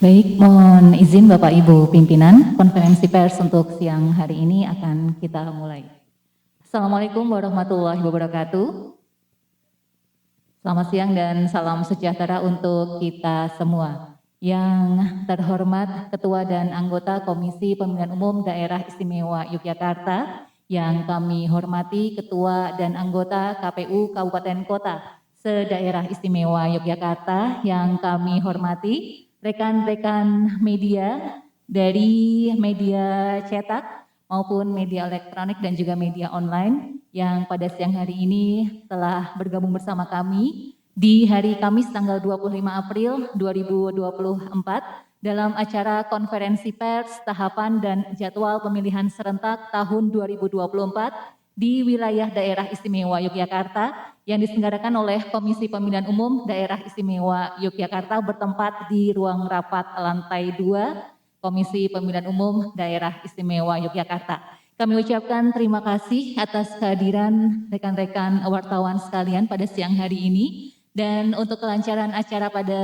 Baik, mohon izin Bapak Ibu pimpinan, konferensi pers untuk siang hari ini akan kita mulai. Assalamualaikum warahmatullahi wabarakatuh. Selamat siang dan salam sejahtera untuk kita semua. Yang terhormat Ketua dan anggota Komisi Pemilihan Umum Daerah Istimewa Yogyakarta, yang kami hormati Ketua dan anggota KPU Kabupaten Kota se-Daerah Istimewa Yogyakarta, yang kami hormati rekan-rekan media dari media cetak maupun media elektronik dan juga media online yang pada siang hari ini telah bergabung bersama kami di hari Kamis tanggal 25 April 2024 dalam acara konferensi pers tahapan dan jadwal pemilihan serentak tahun 2024 di wilayah Daerah Istimewa Yogyakarta yang diselenggarakan oleh Komisi Pemilihan Umum Daerah Istimewa Yogyakarta bertempat di ruang rapat lantai 2 Komisi Pemilihan Umum Daerah Istimewa Yogyakarta. Kami ucapkan terima kasih atas kehadiran rekan-rekan wartawan sekalian pada siang hari ini. Dan untuk kelancaran acara pada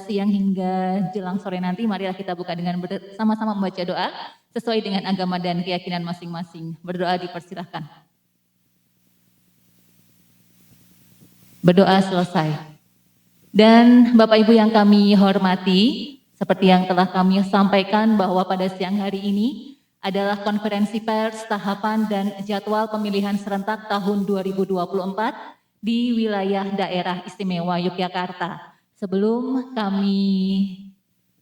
siang hingga jelang sore nanti, marilah kita buka dengan sama-sama membaca doa sesuai dengan agama dan keyakinan masing-masing. Berdoa dipersilahkan. Berdoa selesai. Dan Bapak Ibu yang kami hormati, seperti yang telah kami sampaikan bahwa pada siang hari ini adalah konferensi pers tahapan dan jadwal pemilihan serentak tahun 2024 di wilayah Daerah Istimewa Yogyakarta. Sebelum kami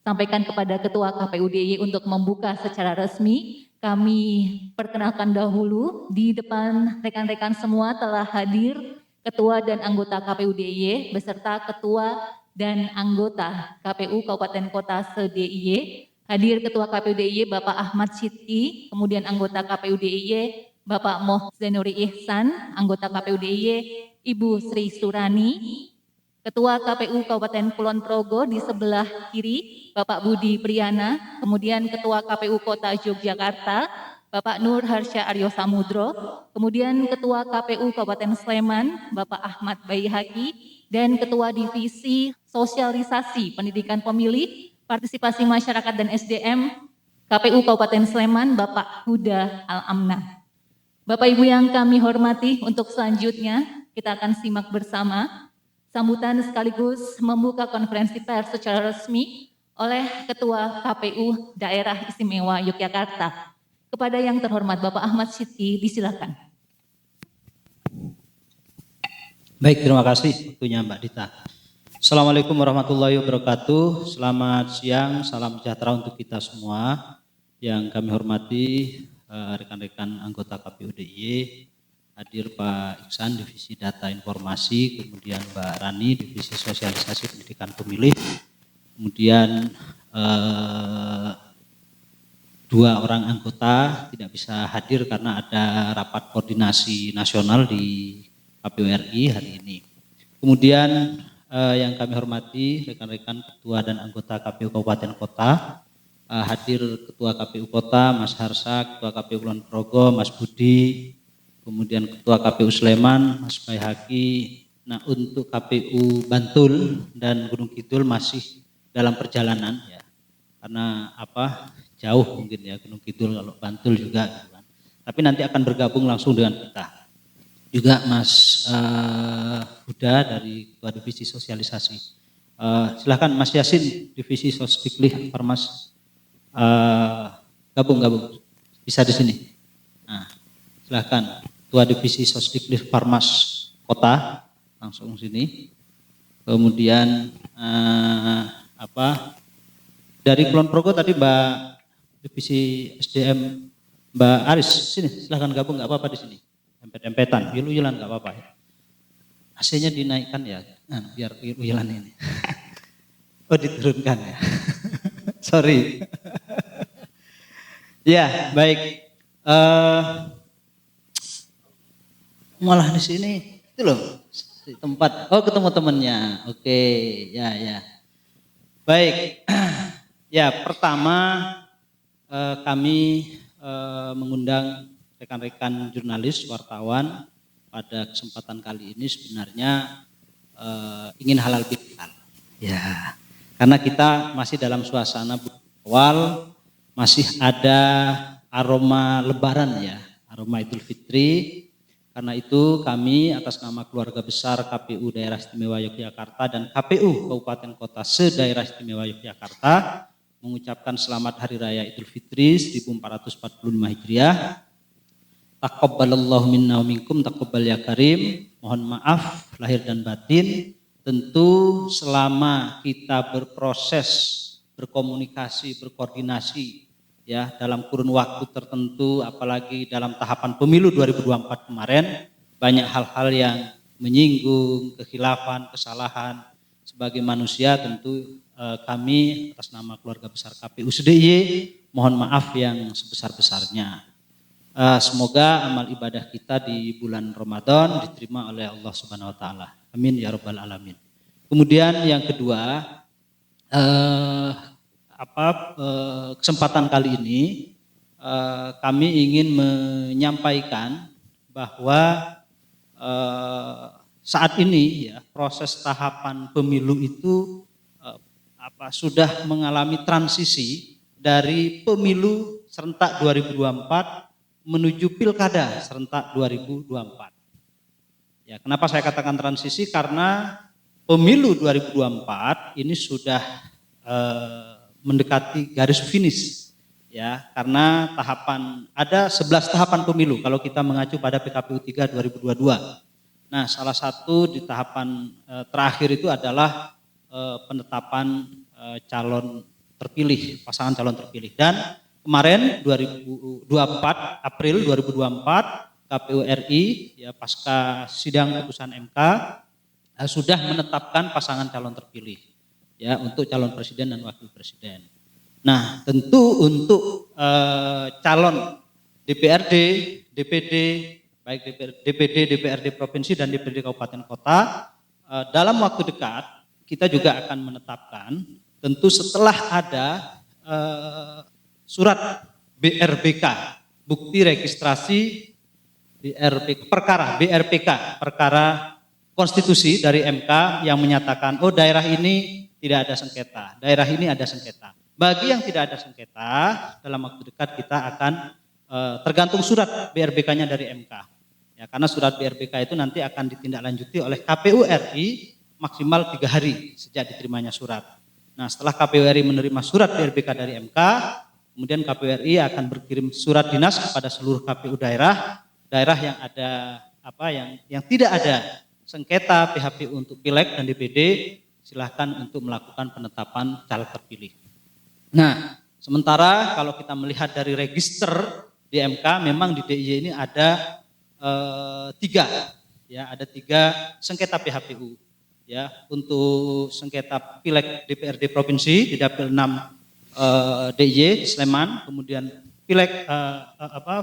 sampaikan kepada Ketua KPU DIY untuk membuka secara resmi, kami perkenalkan dahulu di depan rekan-rekan semua telah hadir Ketua dan anggota KPU DIY beserta Ketua dan anggota KPU Kabupaten Kota se-DIY. Hadir Ketua KPU DIY Bapak Ahmad Sidki, kemudian anggota KPU DIY Bapak Moh Zainuri Ihsan, anggota KPU DIY Ibu Sri Surani, Ketua KPU Kabupaten Kulon Progo di sebelah kiri Bapak Budi Priyana, kemudian Ketua KPU Kota Yogyakarta Bapak Nur Harsya Aryo Samudro, kemudian Ketua KPU Kabupaten Sleman, Bapak Ahmad Baihaqi, dan Ketua Divisi Sosialisasi Pendidikan Pemilih, Partisipasi Masyarakat dan SDM, KPU Kabupaten Sleman, Bapak Huda Al-Amnah. Bapak Ibu yang kami hormati, untuk selanjutnya kita akan simak bersama sambutan sekaligus membuka konferensi pers secara resmi oleh Ketua KPU Daerah Istimewa Yogyakarta. Kepada yang terhormat Bapak Ahmad Sidki, disilakan. Baik, terima kasih waktunya Mbak Dita. Assalamualaikum warahmatullahi wabarakatuh. Selamat siang, salam sejahtera untuk kita semua. Yang kami hormati rekan-rekan anggota KPU DIY, hadir Pak Iksan, Divisi Data Informasi, kemudian Mbak Rani, Divisi Sosialisasi Pendidikan Pemilih, kemudian dua orang anggota tidak bisa hadir karena ada rapat koordinasi nasional di KPU RI hari ini. Kemudian yang kami hormati rekan-rekan ketua dan anggota KPU Kabupaten Kota, hadir Ketua KPU Kota Mas Harsha, Ketua KPU Kulon Progo Mas Budi, kemudian Ketua KPU Sleman Mas Baihaqi. Nah, untuk KPU Bantul dan Gunung Kidul masih dalam perjalanan ya, karena jauh mungkin ya Gunung Kidul, kalau Bantul juga gitu kan. Tapi nanti akan bergabung langsung dengan kita. Juga Mas Huda dari Ketua Divisi Sosialisasi. Silahkan Mas Yasin, Divisi Sosdiklik Farmas, gabung bisa di sini. Nah, silahkan Ketua Divisi Sosdiklik Farmas Kota langsung sini. Kemudian dari Kulon Progo tadi Mbak Divisi SDM Mbak Aris, sini silahkan gabung, nggak apa-apa di sini. Empet-empetan, yul-yulan nggak apa-apa ya. AC-nya dinaikkan ya, nah, biar yul-yulan ini. Oh, diturunkan ya. Sorry. Ya, baik. Malah di sini itu loh, di tempat. Oh, ketemu temannya. Oke, ya. Baik. Ya, pertama kami mengundang rekan-rekan jurnalis, wartawan pada kesempatan kali ini sebenarnya ingin halal bihalal. Ya, Karena kita masih dalam suasana awal, masih ada aroma lebaran ya, aroma Idul Fitri. Karena itu kami atas nama keluarga besar KPU Daerah Istimewa Yogyakarta dan KPU Kabupaten Kota se-Daerah Istimewa Yogyakarta mengucapkan selamat Hari Raya Idul Fitri 1445 Hijriah. Taqabbalallahu minna wa minkum taqabbal ya karim. Mohon maaf lahir dan batin. Tentu selama kita berproses, berkomunikasi, berkoordinasi ya dalam kurun waktu tertentu, apalagi dalam tahapan pemilu 2024 kemarin, banyak hal-hal yang menyinggung kekhilafan, kesalahan. Sebagai manusia tentu kami atas nama keluarga besar KPU SDIY mohon maaf yang sebesar-besarnya. Semoga amal ibadah kita di bulan Ramadan diterima oleh Allah Subhanahu wa taala. Amin ya rabbal alamin. Kemudian yang kedua, kesempatan kali ini kami ingin menyampaikan bahwa saat ini ya proses tahapan pemilu itu sudah mengalami transisi dari pemilu serentak 2024 menuju pilkada serentak 2024. Ya, kenapa saya katakan transisi? Karena pemilu 2024 ini sudah mendekati garis finish. Ya, karena ada 11 tahapan pemilu kalau kita mengacu pada PKPU 3 2022. Nah, salah satu di tahapan terakhir itu adalah penetapan calon terpilih, pasangan calon terpilih. Dan kemarin April 2024 KPU RI ya pasca sidang putusan MK sudah menetapkan pasangan calon terpilih ya untuk calon presiden dan wakil presiden. Nah, tentu untuk calon DPRD, DPD, baik DPD, DPRD provinsi dan DPRD kabupaten kota dalam waktu dekat kita juga akan menetapkan tentu setelah ada surat BRBK, bukti registrasi perkara konstitusi dari MK yang menyatakan oh daerah ini tidak ada sengketa, daerah ini ada sengketa. Bagi yang tidak ada sengketa dalam waktu dekat kita akan tergantung surat BRBK-nya dari MK. Ya, karena surat BRBK itu nanti akan ditindaklanjuti oleh KPU RI maksimal 3 hari sejak diterimanya surat. Nah, setelah KPU RI menerima surat BRBK dari MK, kemudian KPU RI akan berkirim surat dinas kepada seluruh KPU daerah yang ada yang tidak ada sengketa PHPU untuk Pileg dan DPD, silahkan untuk melakukan penetapan caleg terpilih. Nah, sementara kalau kita melihat dari register di MK, memang di DIY ini ada 3 sengketa PHPU. Ya, untuk sengketa Pileg DPRD provinsi di Dapil 6 DIY di Sleman, kemudian Pileg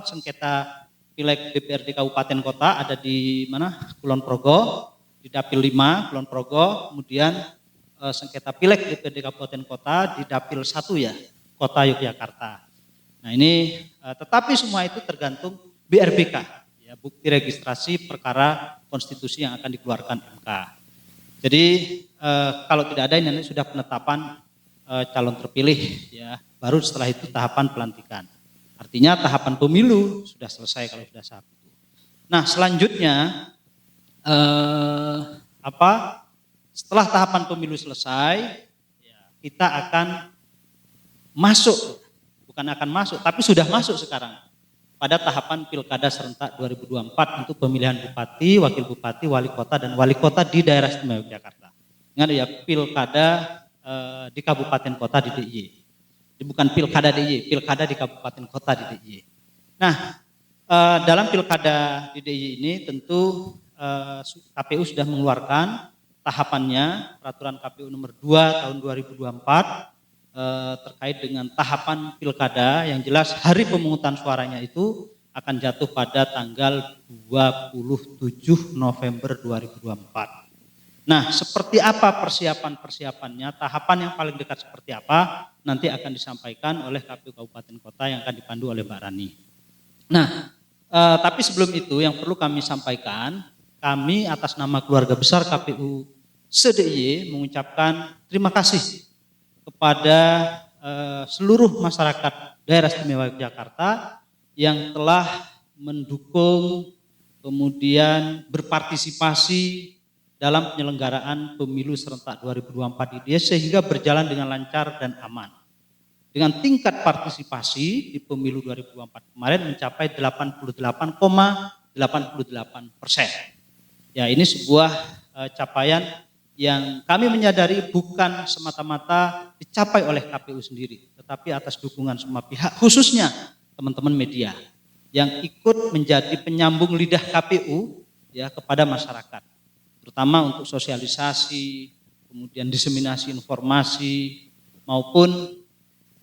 sengketa Pileg DPRD kabupaten kota ada di mana? Kulon Progo, di Dapil 5 Kulon Progo, kemudian sengketa Pileg DPRD kabupaten kota di Dapil 1 ya, Kota Yogyakarta. Nah, ini tetapi semua itu tergantung BRBK, ya, bukti registrasi perkara konstitusi yang akan dikeluarkan MK. Jadi kalau tidak ada ini sudah penetapan calon terpilih ya, baru setelah itu tahapan pelantikan. Artinya tahapan pemilu sudah selesai kalau sudah saat itu. Nah, selanjutnya setelah tahapan pemilu selesai ya, kita akan masuk, tapi sudah masuk sekarang pada tahapan pilkada serentak 2024 untuk pemilihan bupati, wakil bupati, wali kota dan wali kota di daerah istimewa Yogyakarta. Ingat ya, pilkada di kabupaten kota di DIY. Bukan pilkada DIY, pilkada di kabupaten kota di DIY. Nah, dalam pilkada di DIY ini tentu KPU sudah mengeluarkan tahapannya, peraturan KPU nomor 2 tahun 2024 terkait dengan tahapan pilkada yang jelas hari pemungutan suaranya itu akan jatuh pada tanggal 27 November 2024. Nah, seperti apa persiapannya, tahapan yang paling dekat seperti apa, nanti akan disampaikan oleh KPU Kabupaten Kota yang akan dipandu oleh Mbak Rani. Nah, tapi sebelum itu yang perlu kami sampaikan, kami atas nama keluarga besar KPU se-DIY mengucapkan terima kasih kepada seluruh masyarakat daerah istimewa Yogyakarta yang telah mendukung, kemudian berpartisipasi dalam penyelenggaraan pemilu serentak 2024 ini sehingga berjalan dengan lancar dan aman. Dengan tingkat partisipasi di pemilu 2024 kemarin mencapai 88,88%. Ya, ini sebuah capaian yang kami menyadari bukan semata-mata dicapai oleh KPU sendiri, tetapi atas dukungan semua pihak, khususnya teman-teman media yang ikut menjadi penyambung lidah KPU ya kepada masyarakat, terutama untuk sosialisasi, kemudian diseminasi informasi maupun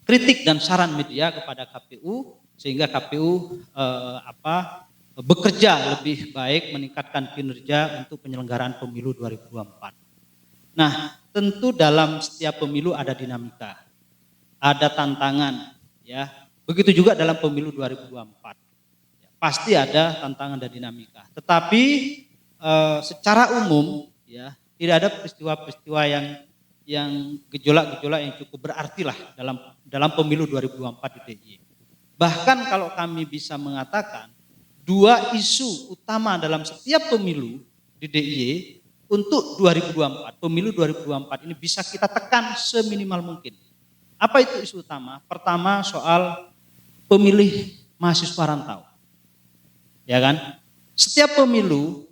kritik dan saran media kepada KPU sehingga KPU bekerja lebih baik, meningkatkan kinerja untuk penyelenggaraan pemilu 2024. Nah, tentu dalam setiap pemilu ada dinamika, ada tantangan, ya. Begitu juga dalam pemilu 2024, ya, pasti ada tantangan dan dinamika. Tetapi secara umum, ya, tidak ada peristiwa-peristiwa yang gejolak-gejolak yang cukup berarti lah dalam pemilu 2024 di DIY. Bahkan kalau kami bisa mengatakan dua isu utama dalam setiap pemilu di DIY untuk 2024, pemilu 2024 ini bisa kita tekan seminimal mungkin. Apa itu isu utama? Pertama soal pemilih mahasiswa rantau. Ya kan? Setiap pemilu,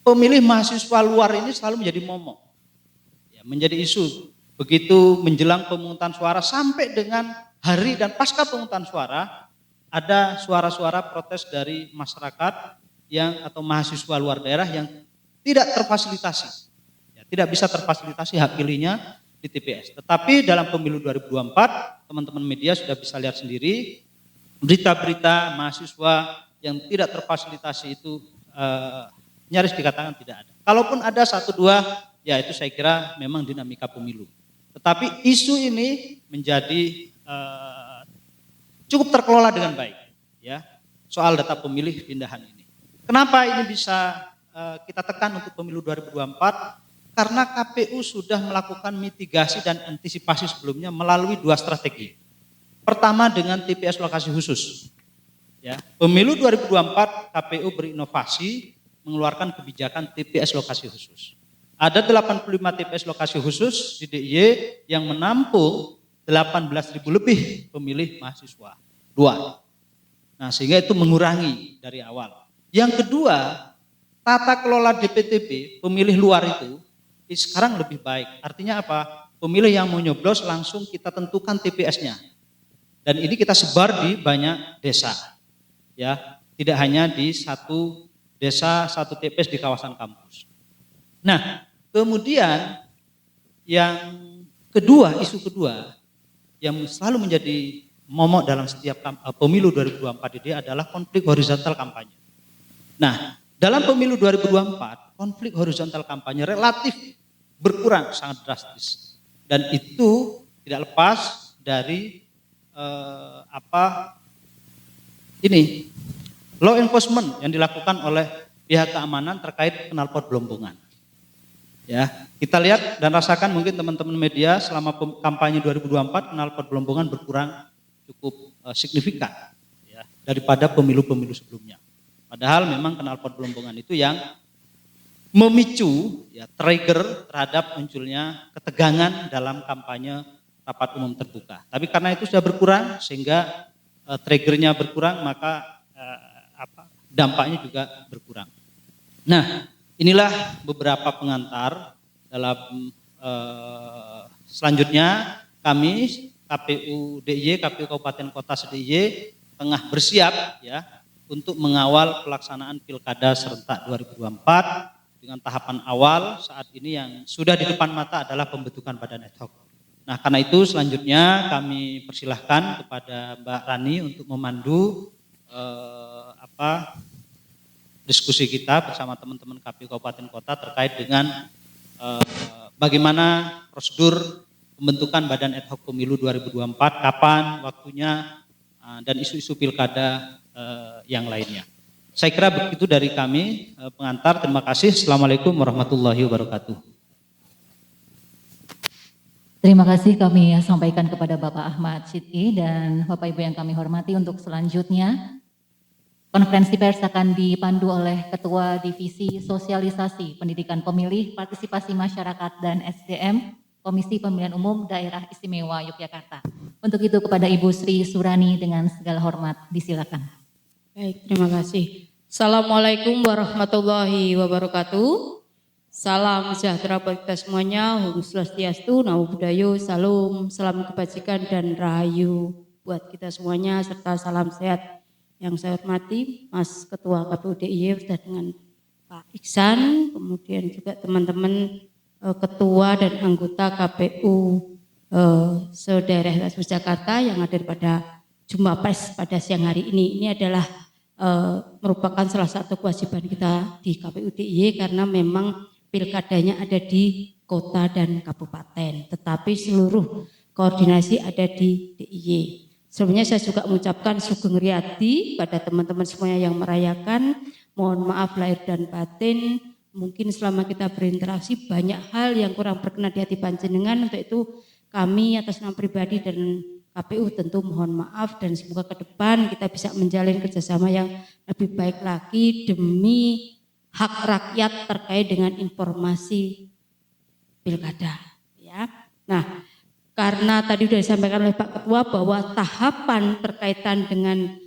pemilih mahasiswa luar ini selalu menjadi momok. Ya, menjadi isu. Begitu menjelang pemungutan suara sampai dengan hari dan pasca pemungutan suara, ada suara-suara protes dari masyarakat atau mahasiswa luar daerah yang tidak terfasilitasi, ya, tidak bisa terfasilitasi hak pilihnya di TPS. Tetapi dalam pemilu 2024, teman-teman media sudah bisa lihat sendiri, berita-berita mahasiswa yang tidak terfasilitasi itu nyaris dikatakan tidak ada. Kalaupun ada satu dua, ya itu saya kira memang dinamika pemilu. Tetapi isu ini menjadi cukup terkelola dengan baik, ya, soal data pemilih pindahan ini. Kenapa ini bisa kita tekan untuk pemilu 2024? Karena KPU sudah melakukan mitigasi dan antisipasi sebelumnya melalui dua strategi. Pertama dengan TPS lokasi khusus. Ya, pemilu 2024 KPU berinovasi mengeluarkan kebijakan TPS lokasi khusus. Ada 85 TPS lokasi khusus di DIY yang menampung 18.000 lebih pemilih mahasiswa. Nah, sehingga itu mengurangi dari awal. Yang kedua, tata kelola DPTB pemilih luar itu sekarang lebih baik. Artinya apa? Pemilih yang mau nyoblos langsung kita tentukan TPS-nya. Dan ini kita sebar di banyak desa. Ya, tidak hanya di satu desa, satu TPS di kawasan kampus. Nah, kemudian yang kedua, isu kedua yang selalu menjadi momok dalam setiap pemilu 2024 ini adalah konflik horizontal kampanye. Nah, dalam pemilu 2024, konflik horizontal kampanye relatif berkurang sangat drastis. Dan itu tidak lepas dari law enforcement yang dilakukan oleh pihak keamanan terkait knalpot belombongan. Ya, kita lihat dan rasakan mungkin teman-teman media selama kampanye 2024 knalpot belombongan berkurang cukup signifikan, ya, daripada pemilu-pemilu sebelumnya. Padahal memang knalpot belombongan itu yang memicu, ya, trigger terhadap munculnya ketegangan dalam kampanye rapat umum terbuka. Tapi karena itu sudah berkurang sehingga triggernya berkurang, maka dampaknya juga berkurang. Nah, inilah beberapa pengantar dalam selanjutnya kami KPU DIY, KPU Kabupaten Kota se-DIY tengah bersiap, ya, untuk mengawal pelaksanaan Pilkada serentak 2024 dengan tahapan awal saat ini yang sudah di depan mata adalah pembentukan badan ad hoc. Nah, karena itu selanjutnya kami persilahkan kepada Mbak Rani untuk memandu diskusi kita bersama teman-teman KPU Kabupaten Kota terkait dengan bagaimana prosedur pembentukan badan ad hoc pemilu 2024, kapan waktunya, dan isu-isu pilkada yang lainnya. Saya kira begitu dari kami pengantar. Terima kasih. Assalamualaikum warahmatullahi wabarakatuh. Terima kasih kami sampaikan kepada Bapak Ahmad Sidki dan Bapak Ibu yang kami hormati. Untuk selanjutnya, konferensi pers akan dipandu oleh Ketua Divisi Sosialisasi Pendidikan Pemilih, Partisipasi Masyarakat dan SDM, Komisi Pemilihan Umum Daerah Istimewa Yogyakarta. Untuk itu kepada Ibu Sri Surani dengan segala hormat disilakan. Baik, terima kasih. Assalamualaikum warahmatullahi wabarakatuh. Salam sejahtera bagi kita semuanya. Om Swastiastu, Namo Buddhaya, Salam, salam kebajikan dan rahayu buat kita semuanya serta salam sehat. Yang saya hormati Mas Ketua KPU DIY beserta dengan Pak Iksan, kemudian juga teman-teman ketua dan anggota KPU se-daerah Jakarta yang hadir pada jumpa pers pada siang hari ini. Ini adalah merupakan salah satu kewajiban kita di KPU DIY karena memang pilkadanya ada di kota dan kabupaten, tetapi seluruh koordinasi ada di DIY. Sebelumnya saya juga mengucapkan sugeng riyadi pada teman-teman semuanya yang merayakan. Mohon maaf lahir dan batin. Mungkin selama kita berinteraksi banyak hal yang kurang berkenan di hati panjenengan. Untuk itu kami atas nama pribadi dan KPU tentu mohon maaf dan semoga ke depan kita bisa menjalin kerjasama yang lebih baik lagi demi hak rakyat terkait dengan informasi pilkada. Ya. Nah, karena tadi sudah disampaikan oleh Pak Ketua bahwa tahapan terkaitan dengan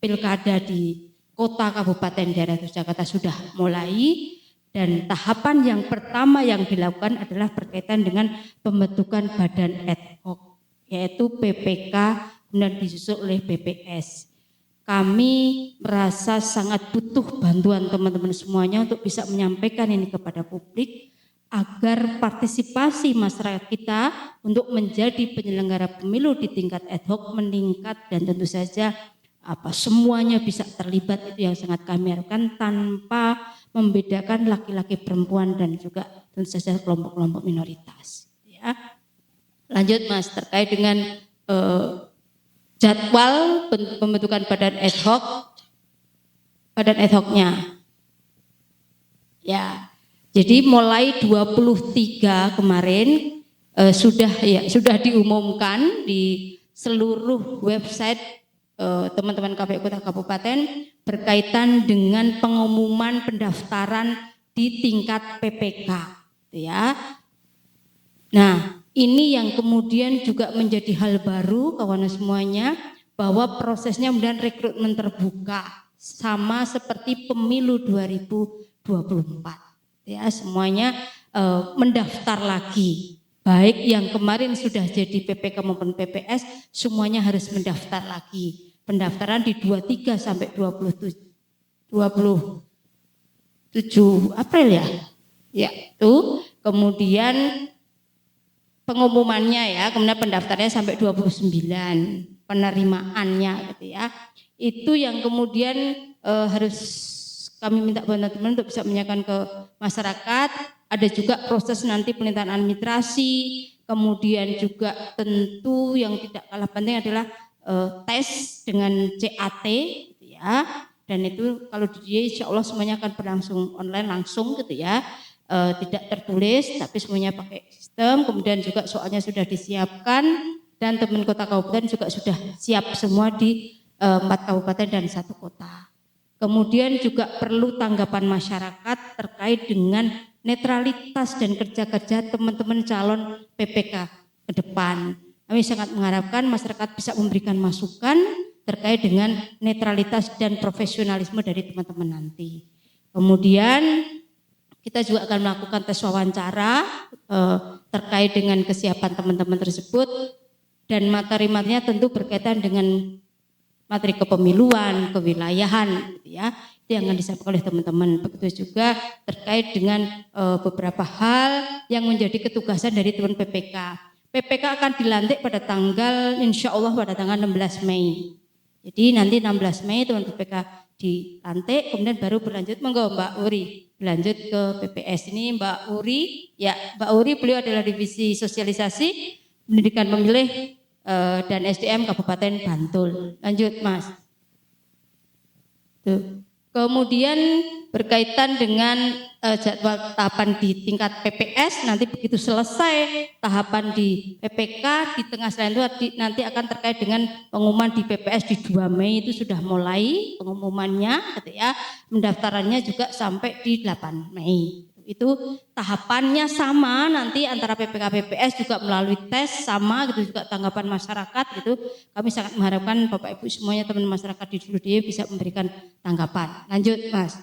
pilkada di kota, kabupaten, daerah Jakarta sudah mulai dan tahapan yang pertama yang dilakukan adalah berkaitan dengan pembentukan badan ad hoc yaitu PPK kemudian disusul oleh BPS. Kami merasa sangat butuh bantuan teman-teman semuanya untuk bisa menyampaikan ini kepada publik agar partisipasi masyarakat kita untuk menjadi penyelenggara pemilu di tingkat ad hoc meningkat dan tentu saja semuanya bisa terlibat. Itu yang sangat kami harapkan tanpa membedakan laki-laki, perempuan dan juga tentu saja kelompok-kelompok minoritas. Ya. Lanjut Mas, terkait dengan jadwal pembentukan badan ad hoc-nya. Ya. Jadi mulai 23 kemarin sudah diumumkan di seluruh website teman-teman KPU Kota Kabupaten berkaitan dengan pengumuman pendaftaran di tingkat PPK, ya. Nah, ini yang kemudian juga menjadi hal baru kawan semuanya bahwa prosesnya kemudian rekrutmen terbuka sama seperti pemilu 2024. Ya, semuanya mendaftar lagi. Baik yang kemarin sudah jadi PPK maupun PPS semuanya harus mendaftar lagi. Pendaftaran di 23 sampai 27 April ya. Ya, itu kemudian pengumumannya ya, kemudian pendaftarnya sampai 29, penerimaannya gitu ya. Itu yang kemudian harus kami minta bantuan teman-teman untuk bisa menyampaikan ke masyarakat. Ada juga proses nanti penelitian administrasi, kemudian juga tentu yang tidak kalah penting adalah tes dengan CAT gitu ya. Dan itu kalau di dia insya Allah semuanya akan berlangsung online langsung gitu ya. Tidak tertulis tapi semuanya pakai sistem, kemudian juga soalnya sudah disiapkan dan teman kota kabupaten juga sudah siap semua di 4 kabupaten dan 1 kota. Kemudian juga perlu tanggapan masyarakat terkait dengan netralitas dan kerja-kerja teman-teman calon PPK ke depan. Kami sangat mengharapkan masyarakat bisa memberikan masukan terkait dengan netralitas dan profesionalisme dari teman-teman nanti. Kemudian kita juga akan melakukan tes wawancara terkait dengan kesiapan teman-teman tersebut dan materi-materinya tentu berkaitan dengan materi kepemiluan, kewilayahan gitu ya. Itu yang akan disampaikan oleh teman-teman. Begitu juga terkait dengan beberapa hal yang menjadi ketugasan dari teman PPK. PPK akan dilantik pada tanggal insya Allah pada tanggal 16 Mei. Jadi nanti 16 Mei teman PPK dilantik, kemudian baru berlanjut monggo Mbak Uri berlanjut ke PPS. Ini Mbak Uri, ya Mbak Uri beliau adalah divisi sosialisasi pendidikan pemilih dan SDM Kabupaten Bantul. Lanjut Mas. Tuh. Kemudian berkaitan dengan jadwal tahapan di tingkat PPS, nanti begitu selesai tahapan di PPK di tengah selain itu nanti akan terkait dengan pengumuman di PPS di 2 Mei itu sudah mulai pengumumannya gitu ya. Pendaftarannya juga sampai di 8 Mei. Itu tahapannya sama nanti antara PPK PPS juga melalui tes sama gitu, juga tanggapan masyarakat gitu. Kami sangat mengharapkan Bapak Ibu semuanya teman masyarakat di DIY bisa memberikan tanggapan. Lanjut Mas.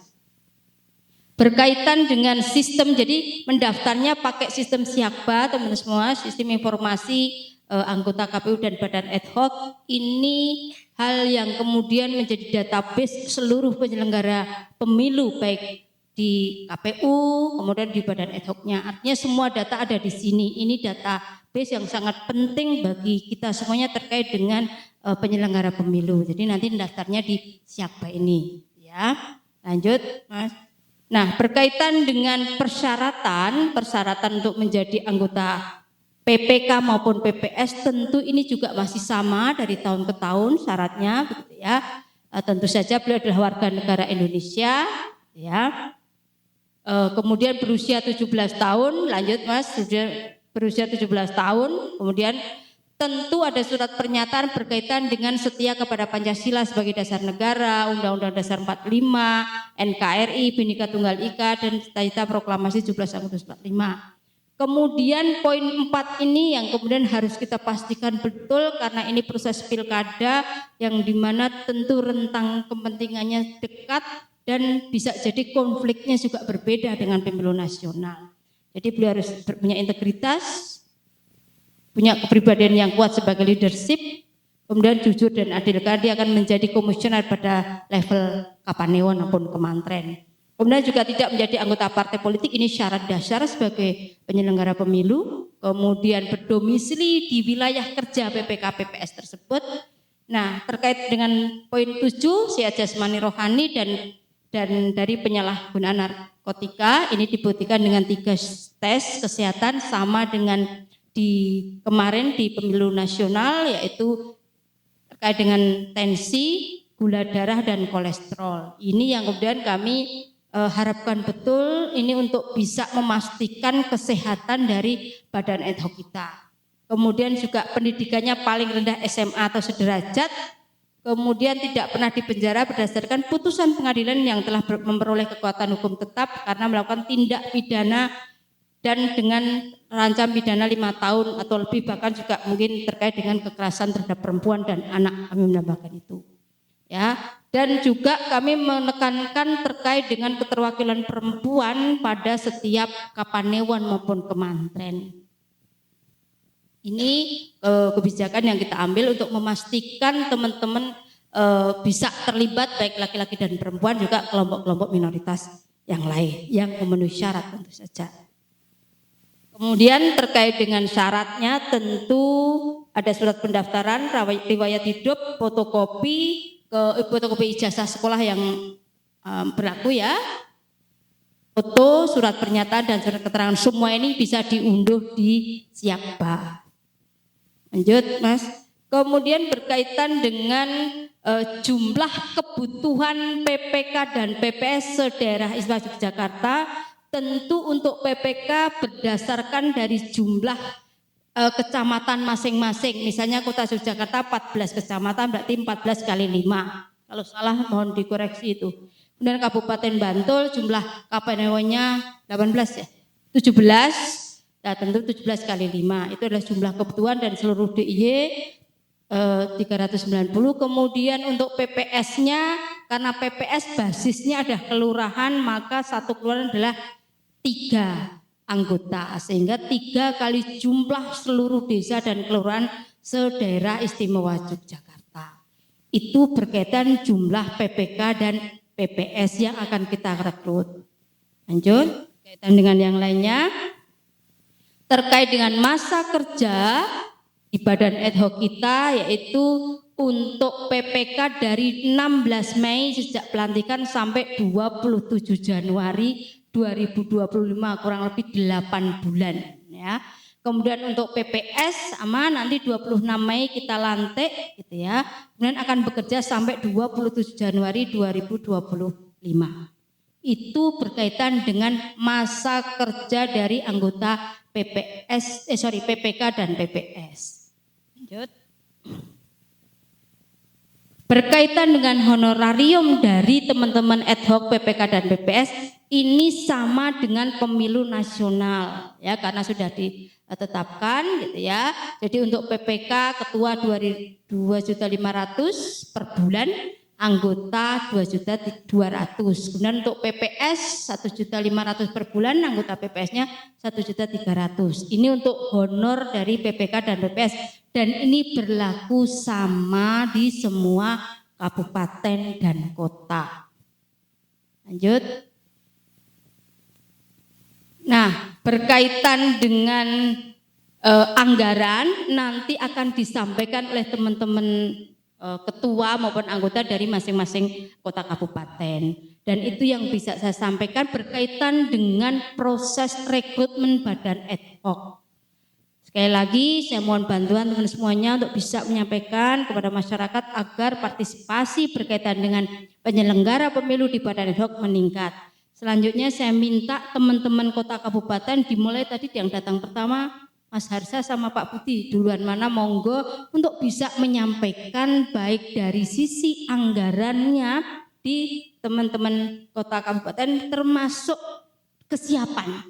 Berkaitan dengan sistem, jadi mendaftarnya pakai sistem Siakba teman-teman semua, sistem informasi anggota KPU dan badan ad hoc. Ini hal yang kemudian menjadi database seluruh penyelenggara pemilu baik di KPU, kemudian di badan ad hoc-nya. Artinya semua data ada di sini. Ini database yang sangat penting bagi kita semuanya terkait dengan penyelenggara pemilu. Jadi nanti daftarnya di Siakba ini. Ya, lanjut, Mas. Nah, berkaitan dengan persyaratan untuk menjadi anggota PPK maupun PPS, tentu ini juga masih sama dari tahun ke tahun syaratnya, begitu ya. Tentu saja beliau adalah warga negara Indonesia, ya. Kemudian berusia 17 tahun, lanjut Mas, sudah berusia 17 tahun, kemudian tentu ada surat pernyataan berkaitan dengan setia kepada Pancasila sebagai dasar negara, Undang-Undang Dasar 45, NKRI, Bhinneka Tunggal Ika, dan cita-cita proklamasi 17 Agustus 45. Kemudian poin 4 ini yang kemudian harus kita pastikan betul karena ini proses pilkada yang dimana tentu rentang kepentingannya dekat dan bisa jadi konfliknya juga berbeda dengan pemilu nasional. Jadi beliau harus punya integritas, punya kepribadian yang kuat sebagai leadership, kemudian jujur dan adil karena dia akan menjadi komisioner pada level Kapanewon maupun Kemantren. Kemudian juga tidak menjadi anggota partai politik, ini syarat dasar sebagai penyelenggara pemilu. Kemudian berdomisili di wilayah kerja PPK PPS tersebut. Nah, terkait dengan poin 7, sehat jasmani rohani dan dari penyalahgunaan narkotika ini dibuktikan dengan 3 tes kesehatan sama dengan di kemarin di pemilu nasional, yaitu terkait dengan tensi, gula darah dan kolesterol. Ini yang kemudian kami harapkan betul ini untuk bisa memastikan kesehatan dari badan ad hoc kita. Kemudian juga pendidikannya paling rendah SMA atau sederajat. Kemudian tidak pernah dipenjara berdasarkan putusan pengadilan yang telah memperoleh kekuatan hukum tetap karena melakukan tindak pidana dan dengan rancam pidana 5 tahun atau lebih, bahkan juga mungkin terkait dengan kekerasan terhadap perempuan dan anak, kami menambahkan itu. Ya, dan juga kami menekankan terkait dengan keterwakilan perempuan pada setiap Kapanewon maupun Kemantren. Ini kebijakan yang kita ambil untuk memastikan teman-teman bisa terlibat baik laki-laki dan perempuan, juga kelompok-kelompok minoritas yang lain yang memenuhi syarat tentu saja. Kemudian terkait dengan syaratnya tentu ada surat pendaftaran, riwayat hidup, fotokopi ijazah sekolah yang berlaku ya, foto, surat pernyataan dan surat keterangan, semua ini bisa diunduh di Siakba. Lanjut Mas. Kemudian berkaitan dengan jumlah kebutuhan PPK dan PPS se-daerah Istimewa Yogyakarta, tentu untuk PPK berdasarkan dari jumlah kecamatan masing-masing. Misalnya Kota Yogyakarta 14 kecamatan, berarti 14 kali 5. Kalau salah mohon dikoreksi itu. Kemudian Kabupaten Bantul jumlah Kapanewonnya 18 ya, 17. Nah, tentu 17 kali 5 itu adalah jumlah kebutuhan dan seluruh DIY 390. Kemudian untuk PPS-nya, karena PPS basisnya ada kelurahan, maka satu kelurahan adalah 3 anggota, sehingga 3 kali jumlah seluruh desa dan kelurahan se-daerah Istimewa Yogyakarta. Itu berkaitan jumlah PPK dan PPS yang akan kita rekrut. Lanjut, berkaitan dengan yang lainnya. Terkait dengan masa kerja di badan ad hoc kita, yaitu untuk PPK dari 16 Mei sejak pelantikan sampai 27 Januari 2025, kurang lebih 8 bulan ya. Kemudian untuk PPS sama nanti 26 Mei kita lantik gitu ya. Kemudian akan bekerja sampai 27 Januari 2025. itu berkaitan dengan masa kerja dari anggota PPK dan PPS. Lanjut. Berkaitan dengan honorarium dari teman-teman ad hoc PPK dan PPS ini sama dengan pemilu nasional ya, karena sudah ditetapkan gitu ya. Jadi untuk PPK ketua 2.500.000 per bulan, anggota 2.200.000. Kemudian untuk PPS 1.500.000 per bulan, anggota PPS-nya 1.300.000. Ini untuk honor dari PPK dan PPS, dan ini berlaku sama di semua kabupaten dan kota. Lanjut. Nah, berkaitan dengan anggaran nanti akan disampaikan oleh teman-teman ketua maupun anggota dari masing-masing kota kabupaten, dan itu yang bisa saya sampaikan berkaitan dengan proses rekrutmen badan ad hoc. Sekali lagi saya mohon bantuan teman semuanya untuk bisa menyampaikan kepada masyarakat agar partisipasi berkaitan dengan penyelenggara pemilu di badan ad hoc meningkat. Selanjutnya saya minta teman-teman kota kabupaten dimulai tadi yang datang pertama Mas Harsha sama Pak Budi, duluan mana monggo untuk bisa menyampaikan baik dari sisi anggarannya di teman-teman kota kabupaten termasuk kesiapan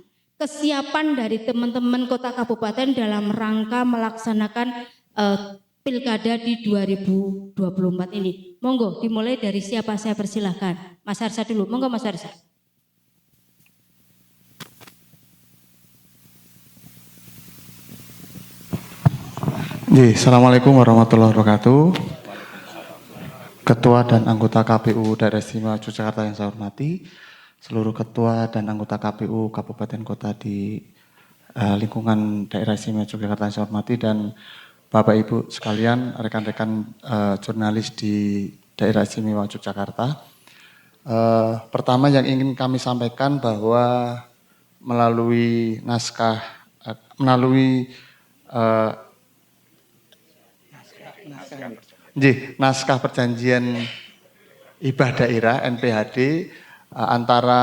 dari teman-teman kota kabupaten dalam rangka melaksanakan pilkada di 2024 ini. Monggo dimulai dari siapa, saya persilahkan. Mas Harsha dulu, monggo Mas Harsha. Assalamualaikum warahmatullahi wabarakatuh. Ketua dan anggota KPU Daerah Istimewa Yogyakarta yang saya hormati, seluruh ketua dan anggota KPU Kabupaten Kota di lingkungan Daerah Istimewa Yogyakarta yang saya hormati, dan Bapak Ibu sekalian, rekan-rekan jurnalis di Daerah Istimewa Yogyakarta. Pertama yang ingin kami sampaikan bahwa melalui naskah perjanjian hibah daerah NPHD antara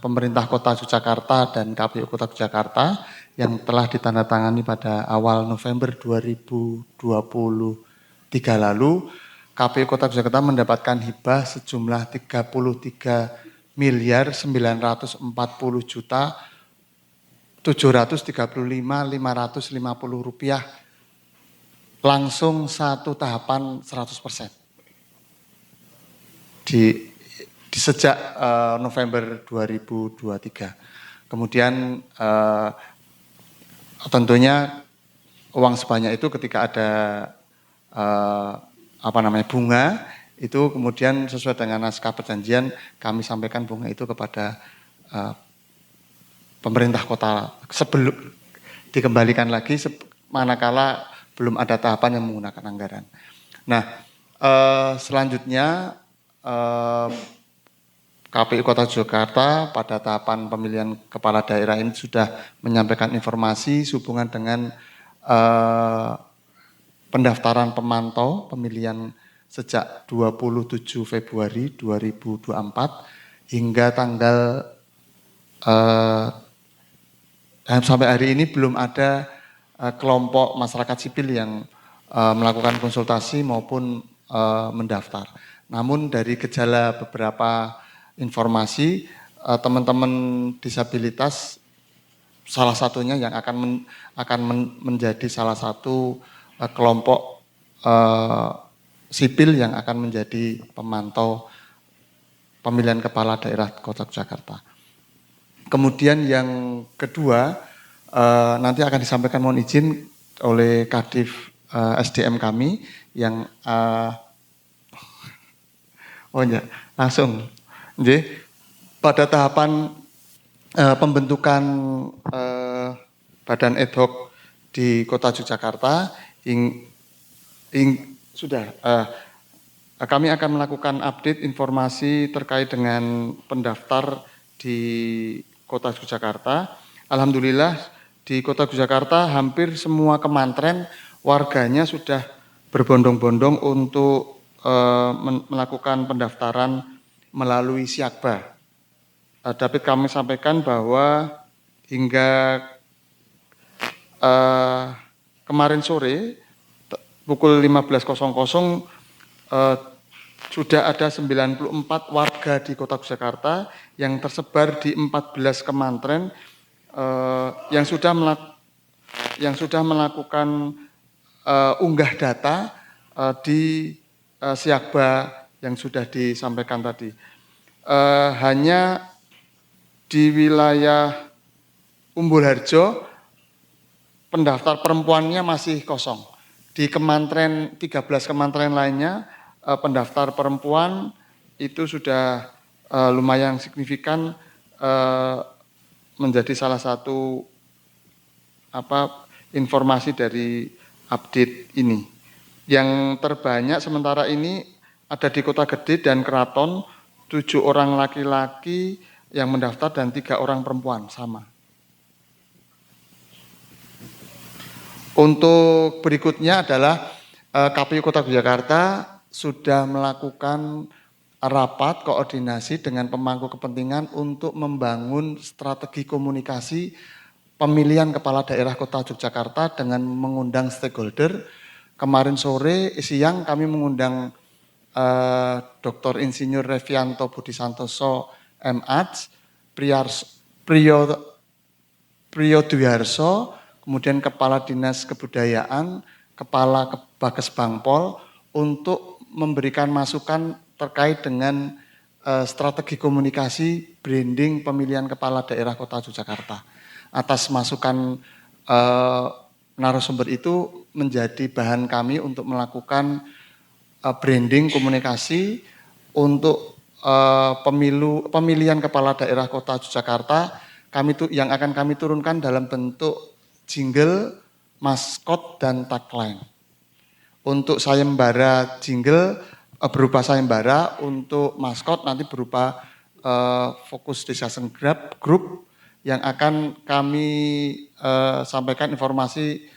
pemerintah Kota Yogyakarta dan KPU Kota Yogyakarta yang telah ditandatangani pada awal November 2023 lalu, KPU Kota Yogyakarta mendapatkan hibah sejumlah 33.934.735.550 rupiah langsung satu tahapan 100%. Di sejak November 2023. Kemudian tentunya uang sebanyak itu ketika ada bunga itu kemudian sesuai dengan naskah perjanjian kami sampaikan bunga itu kepada pemerintah kota sebelum dikembalikan lagi manakala belum ada tahapan yang menggunakan anggaran. Nah, selanjutnya KPU Kota Yogyakarta pada tahapan pemilihan kepala daerah ini sudah menyampaikan informasi sehubungan dengan pendaftaran pemantau pemilihan sejak 27 Februari 2024 hingga tanggal sampai hari ini belum ada kelompok masyarakat sipil yang melakukan konsultasi maupun mendaftar. Namun dari gejala beberapa informasi, teman-teman disabilitas salah satunya yang akan menjadi salah satu kelompok sipil yang akan menjadi pemantau pemilihan kepala daerah Kota Jakarta. Kemudian yang kedua, nanti akan disampaikan mohon izin oleh Kadif SDM kami yang langsung. Pada tahapan pembentukan badan ad hoc di Kota Yogyakarta kami akan melakukan update informasi terkait dengan pendaftar di Kota Yogyakarta. Alhamdulillah di Kota Yogyakarta hampir semua kemantren warganya sudah berbondong-bondong untuk melakukan pendaftaran melalui Siakba. dapat kami sampaikan bahwa hingga kemarin sore pukul 15.00 sudah ada 94 warga di Kota Yogyakarta yang tersebar di 14 kementerian yang sudah melakukan unggah data di Siakba yang sudah disampaikan tadi. Hanya di wilayah Umbul Harjo pendaftar perempuannya masih kosong. Di kementerian 13 kementerian lainnya pendaftar perempuan itu sudah lumayan signifikan menjadi salah satu informasi dari update ini. Yang terbanyak sementara ini ada di Kota Gede dan Keraton, 7 orang laki-laki yang mendaftar dan 3 orang perempuan sama. Untuk berikutnya adalah KPU Kota Yogyakarta sudah melakukan rapat koordinasi dengan pemangku kepentingan untuk membangun strategi komunikasi pemilihan kepala daerah Kota Yogyakarta dengan mengundang stakeholder. Kemarin siang kami mengundang Dr. Insinyur Revianto Budi Santoso M.Ad, Priyo Dwiarso, kemudian Kepala Dinas Kebudayaan, Kepala Bages Bangpol untuk memberikan masukan terkait dengan strategi komunikasi branding pemilihan kepala daerah Kota Yogyakarta. Atas masukan narasumber itu menjadi bahan kami untuk melakukan branding komunikasi untuk pemilihan kepala daerah Kota Yogyakarta yang akan kami turunkan dalam bentuk jingle, maskot, dan tagline. Untuk sayembara jingle berupa sayembara, untuk maskot nanti berupa Fokus Discussion Group yang akan kami sampaikan informasi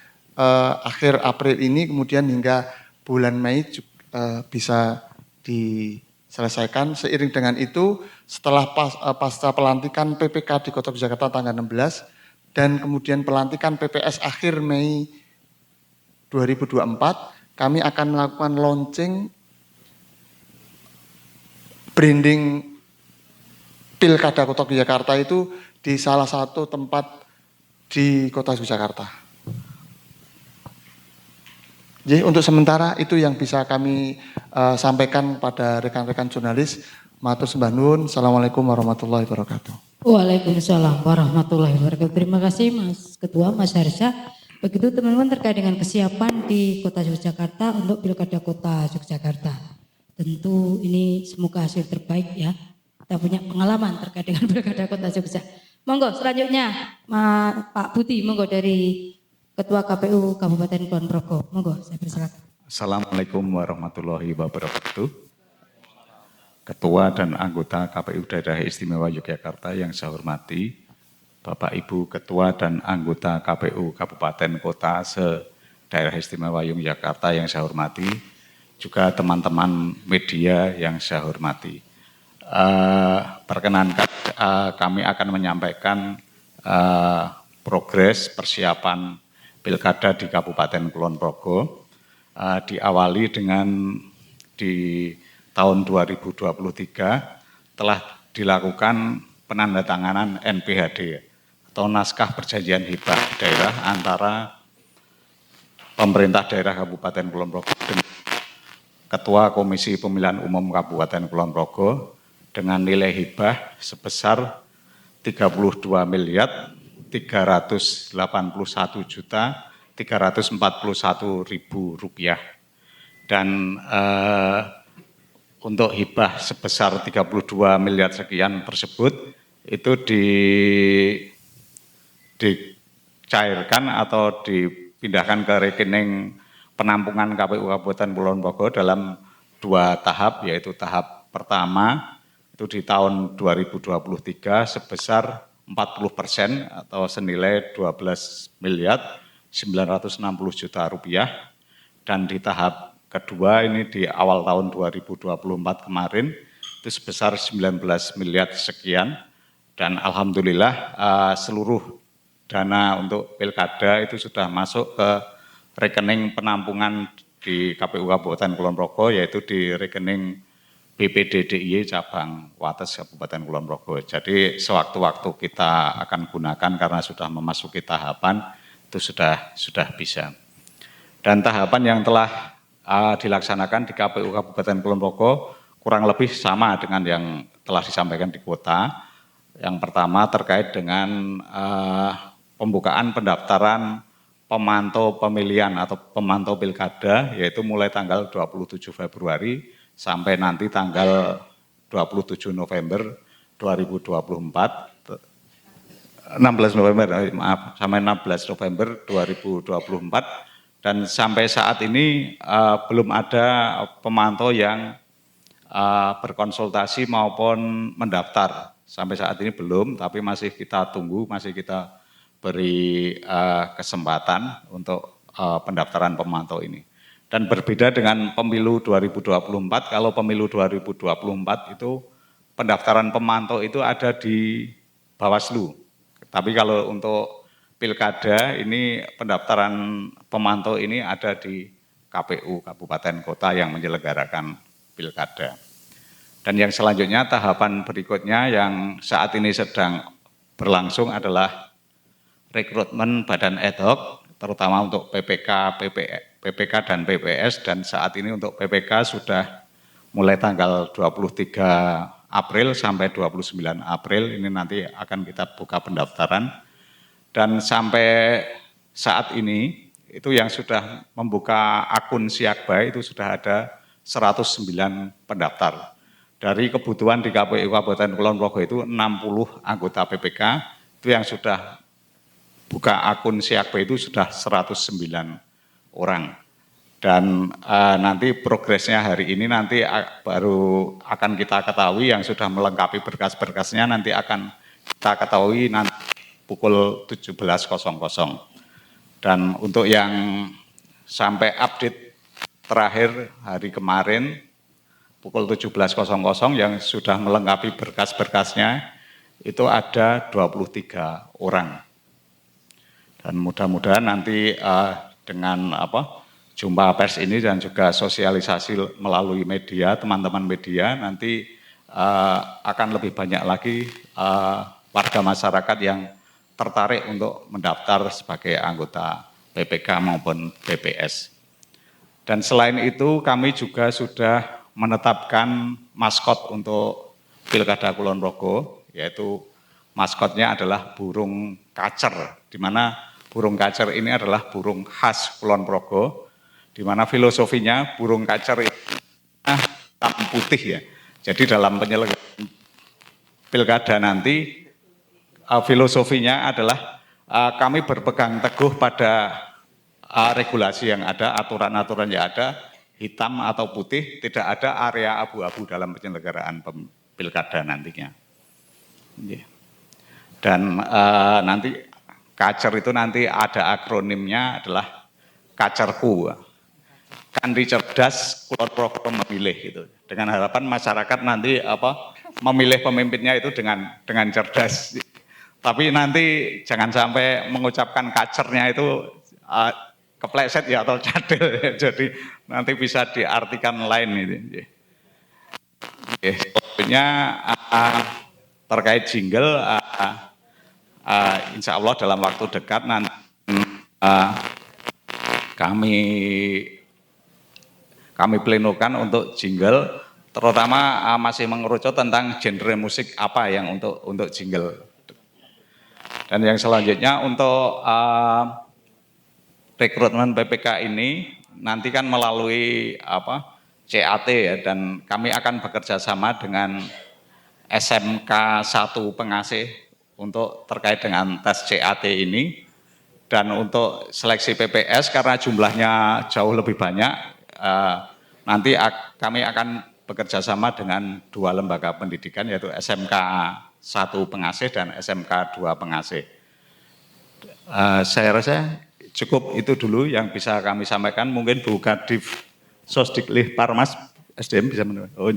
akhir April ini, kemudian hingga bulan Mei bisa diselesaikan. Seiring dengan itu, setelah pasca pelantikan PPK di Kota Yogyakarta tanggal 16 dan kemudian pelantikan PPS akhir Mei 2024, kami akan melakukan launching branding Pilkada Kota Yogyakarta itu di salah satu tempat di Kota Yogyakarta. Jadi untuk sementara itu yang bisa kami sampaikan pada rekan-rekan jurnalis. Matur sembah nuwun. Assalamualaikum warahmatullahi wabarakatuh. Waalaikumsalam warahmatullahi wabarakatuh. Terima kasih Mas Ketua, Mas Harsha. Begitu teman-teman terkait dengan kesiapan di Kota Yogyakarta untuk Pilkada Kota Yogyakarta. Tentu ini semoga hasil terbaik ya. Kita punya pengalaman terkait dengan Pilkada Kota Yogyakarta. Monggo selanjutnya Pak Buti, monggo dari Ketua KPU Kabupaten Kulon Progo. Monggo saya persilakan. Assalamualaikum warahmatullahi wabarakatuh. Ketua dan anggota KPU Daerah Istimewa Yogyakarta yang saya hormati, Bapak Ibu Ketua dan anggota KPU Kabupaten Kota se-Daerah Istimewa Yogyakarta yang saya hormati, juga teman-teman media yang saya hormati. Perkenankan kami akan menyampaikan progres persiapan Pilkada di Kabupaten Kulon Progo. Diawali dengan di tahun 2023 telah dilakukan penandatanganan NPHD atau Naskah Perjanjian Hibah Daerah antara pemerintah daerah Kabupaten Kulon Progo dengan Ketua Komisi Pemilihan Umum Kabupaten Kulon Progo dengan nilai hibah sebesar 32.381.341.000 rupiah. Dan untuk hibah sebesar 32 miliar sekian tersebut itu dicairkan atau dipindahkan ke rekening penampungan KPU Kabupaten Kulon Progo dalam 2 tahap, yaitu tahap pertama itu di tahun 2023 sebesar 40% atau senilai 12.960.000.000 rupiah, dan di tahap kedua ini di awal tahun 2024 kemarin itu sebesar 19 miliar sekian Dan alhamdulillah seluruh dana untuk pilkada itu sudah masuk ke rekening penampungan di KPU Kabupaten Kulon Progo, yaitu di rekening BPD DIY cabang Wates Kabupaten Kulon Progo. Jadi sewaktu-waktu kita akan gunakan karena sudah memasuki tahapan itu sudah bisa. Dan tahapan yang telah dilaksanakan di KPU Kabupaten Kulon Progo kurang lebih sama dengan yang telah disampaikan di kota. Yang pertama terkait dengan pembukaan pendaftaran pemantau pemilihan atau pemantau pilkada, yaitu mulai tanggal 27 Februari sampai nanti tanggal 27 November 2024, 16 November, maaf, sampai 16 November 2024, dan sampai saat ini belum ada pemantau yang berkonsultasi maupun mendaftar. Sampai saat ini belum, tapi masih kita tunggu, masih kita beri kesempatan untuk pendaftaran pemantau ini. Dan berbeda dengan pemilu 2024, kalau pemilu 2024 itu pendaftaran pemantau itu ada di Bawaslu. Tapi kalau untuk pilkada ini pendaftaran pemantau ini ada di KPU Kabupaten Kota yang menyelenggarakan pilkada. Dan yang selanjutnya tahapan berikutnya yang saat ini sedang berlangsung adalah rekrutmen badan ad hoc, terutama untuk PPK dan PPS, dan saat ini untuk PPK sudah mulai tanggal 23 April sampai 29 April, ini nanti akan kita buka pendaftaran. Dan sampai saat ini, itu yang sudah membuka akun Siakba itu sudah ada 109 pendaftar. Dari kebutuhan di KPU Kabupaten Kulon Progo itu 60 anggota PPK, itu yang sudah buka akun Siakba itu sudah 109 orang. Dan nanti progresnya hari ini nanti baru akan kita ketahui, yang sudah melengkapi berkas-berkasnya nanti akan kita ketahui nanti pukul 17.00. Dan untuk yang sampai update terakhir hari kemarin pukul 17.00 yang sudah melengkapi berkas-berkasnya itu ada 23 orang. Dan mudah-mudahan nanti dengan jumpa pers ini dan juga sosialisasi melalui media, teman-teman media, nanti akan lebih banyak lagi warga masyarakat yang tertarik untuk mendaftar sebagai anggota PPK maupun PPS. Dan selain itu kami juga sudah menetapkan maskot untuk Pilkada Kulon Progo, yaitu maskotnya adalah burung kacer, di mana burung kacer ini adalah burung khas Kulon Progo, di mana filosofinya burung kacer itu hitam putih ya. Jadi dalam penyelenggaraan pilkada nanti filosofinya adalah kami berpegang teguh pada regulasi yang ada, aturan-aturan yang ada, hitam atau putih, tidak ada area abu-abu dalam penyelenggaraan pilkada nantinya. Dan nanti kacer itu nanti ada akronimnya adalah kacerku. Kandi cerdas, Kulon Progo memilih gitu. Dengan harapan masyarakat nanti memilih pemimpinnya itu dengan cerdas. Tapi nanti jangan sampai mengucapkan kacernya itu kepleset ya atau cadel, jadi nanti bisa diartikan lain itu. Selanjutnya terkait jingle, insya Allah dalam waktu dekat nanti kami plenokan untuk jingle, terutama masih mengerucut tentang genre musik apa yang untuk jingle. Dan yang selanjutnya untuk rekrutmen PPK ini nanti kan melalui CAT ya, dan kami akan bekerja sama dengan SMK 1 Pengasih untuk terkait dengan tes CAT ini. Dan untuk seleksi PPS karena jumlahnya jauh lebih banyak, nanti kami akan bekerja sama dengan 2 lembaga pendidikan, yaitu SMK 1 Pengasih dan SMK 2 Pengasih. Saya rasa cukup itu dulu yang bisa kami sampaikan. Mungkin Bu Kadif Sosdiklih Parmas SDM bisa menurut. Oh,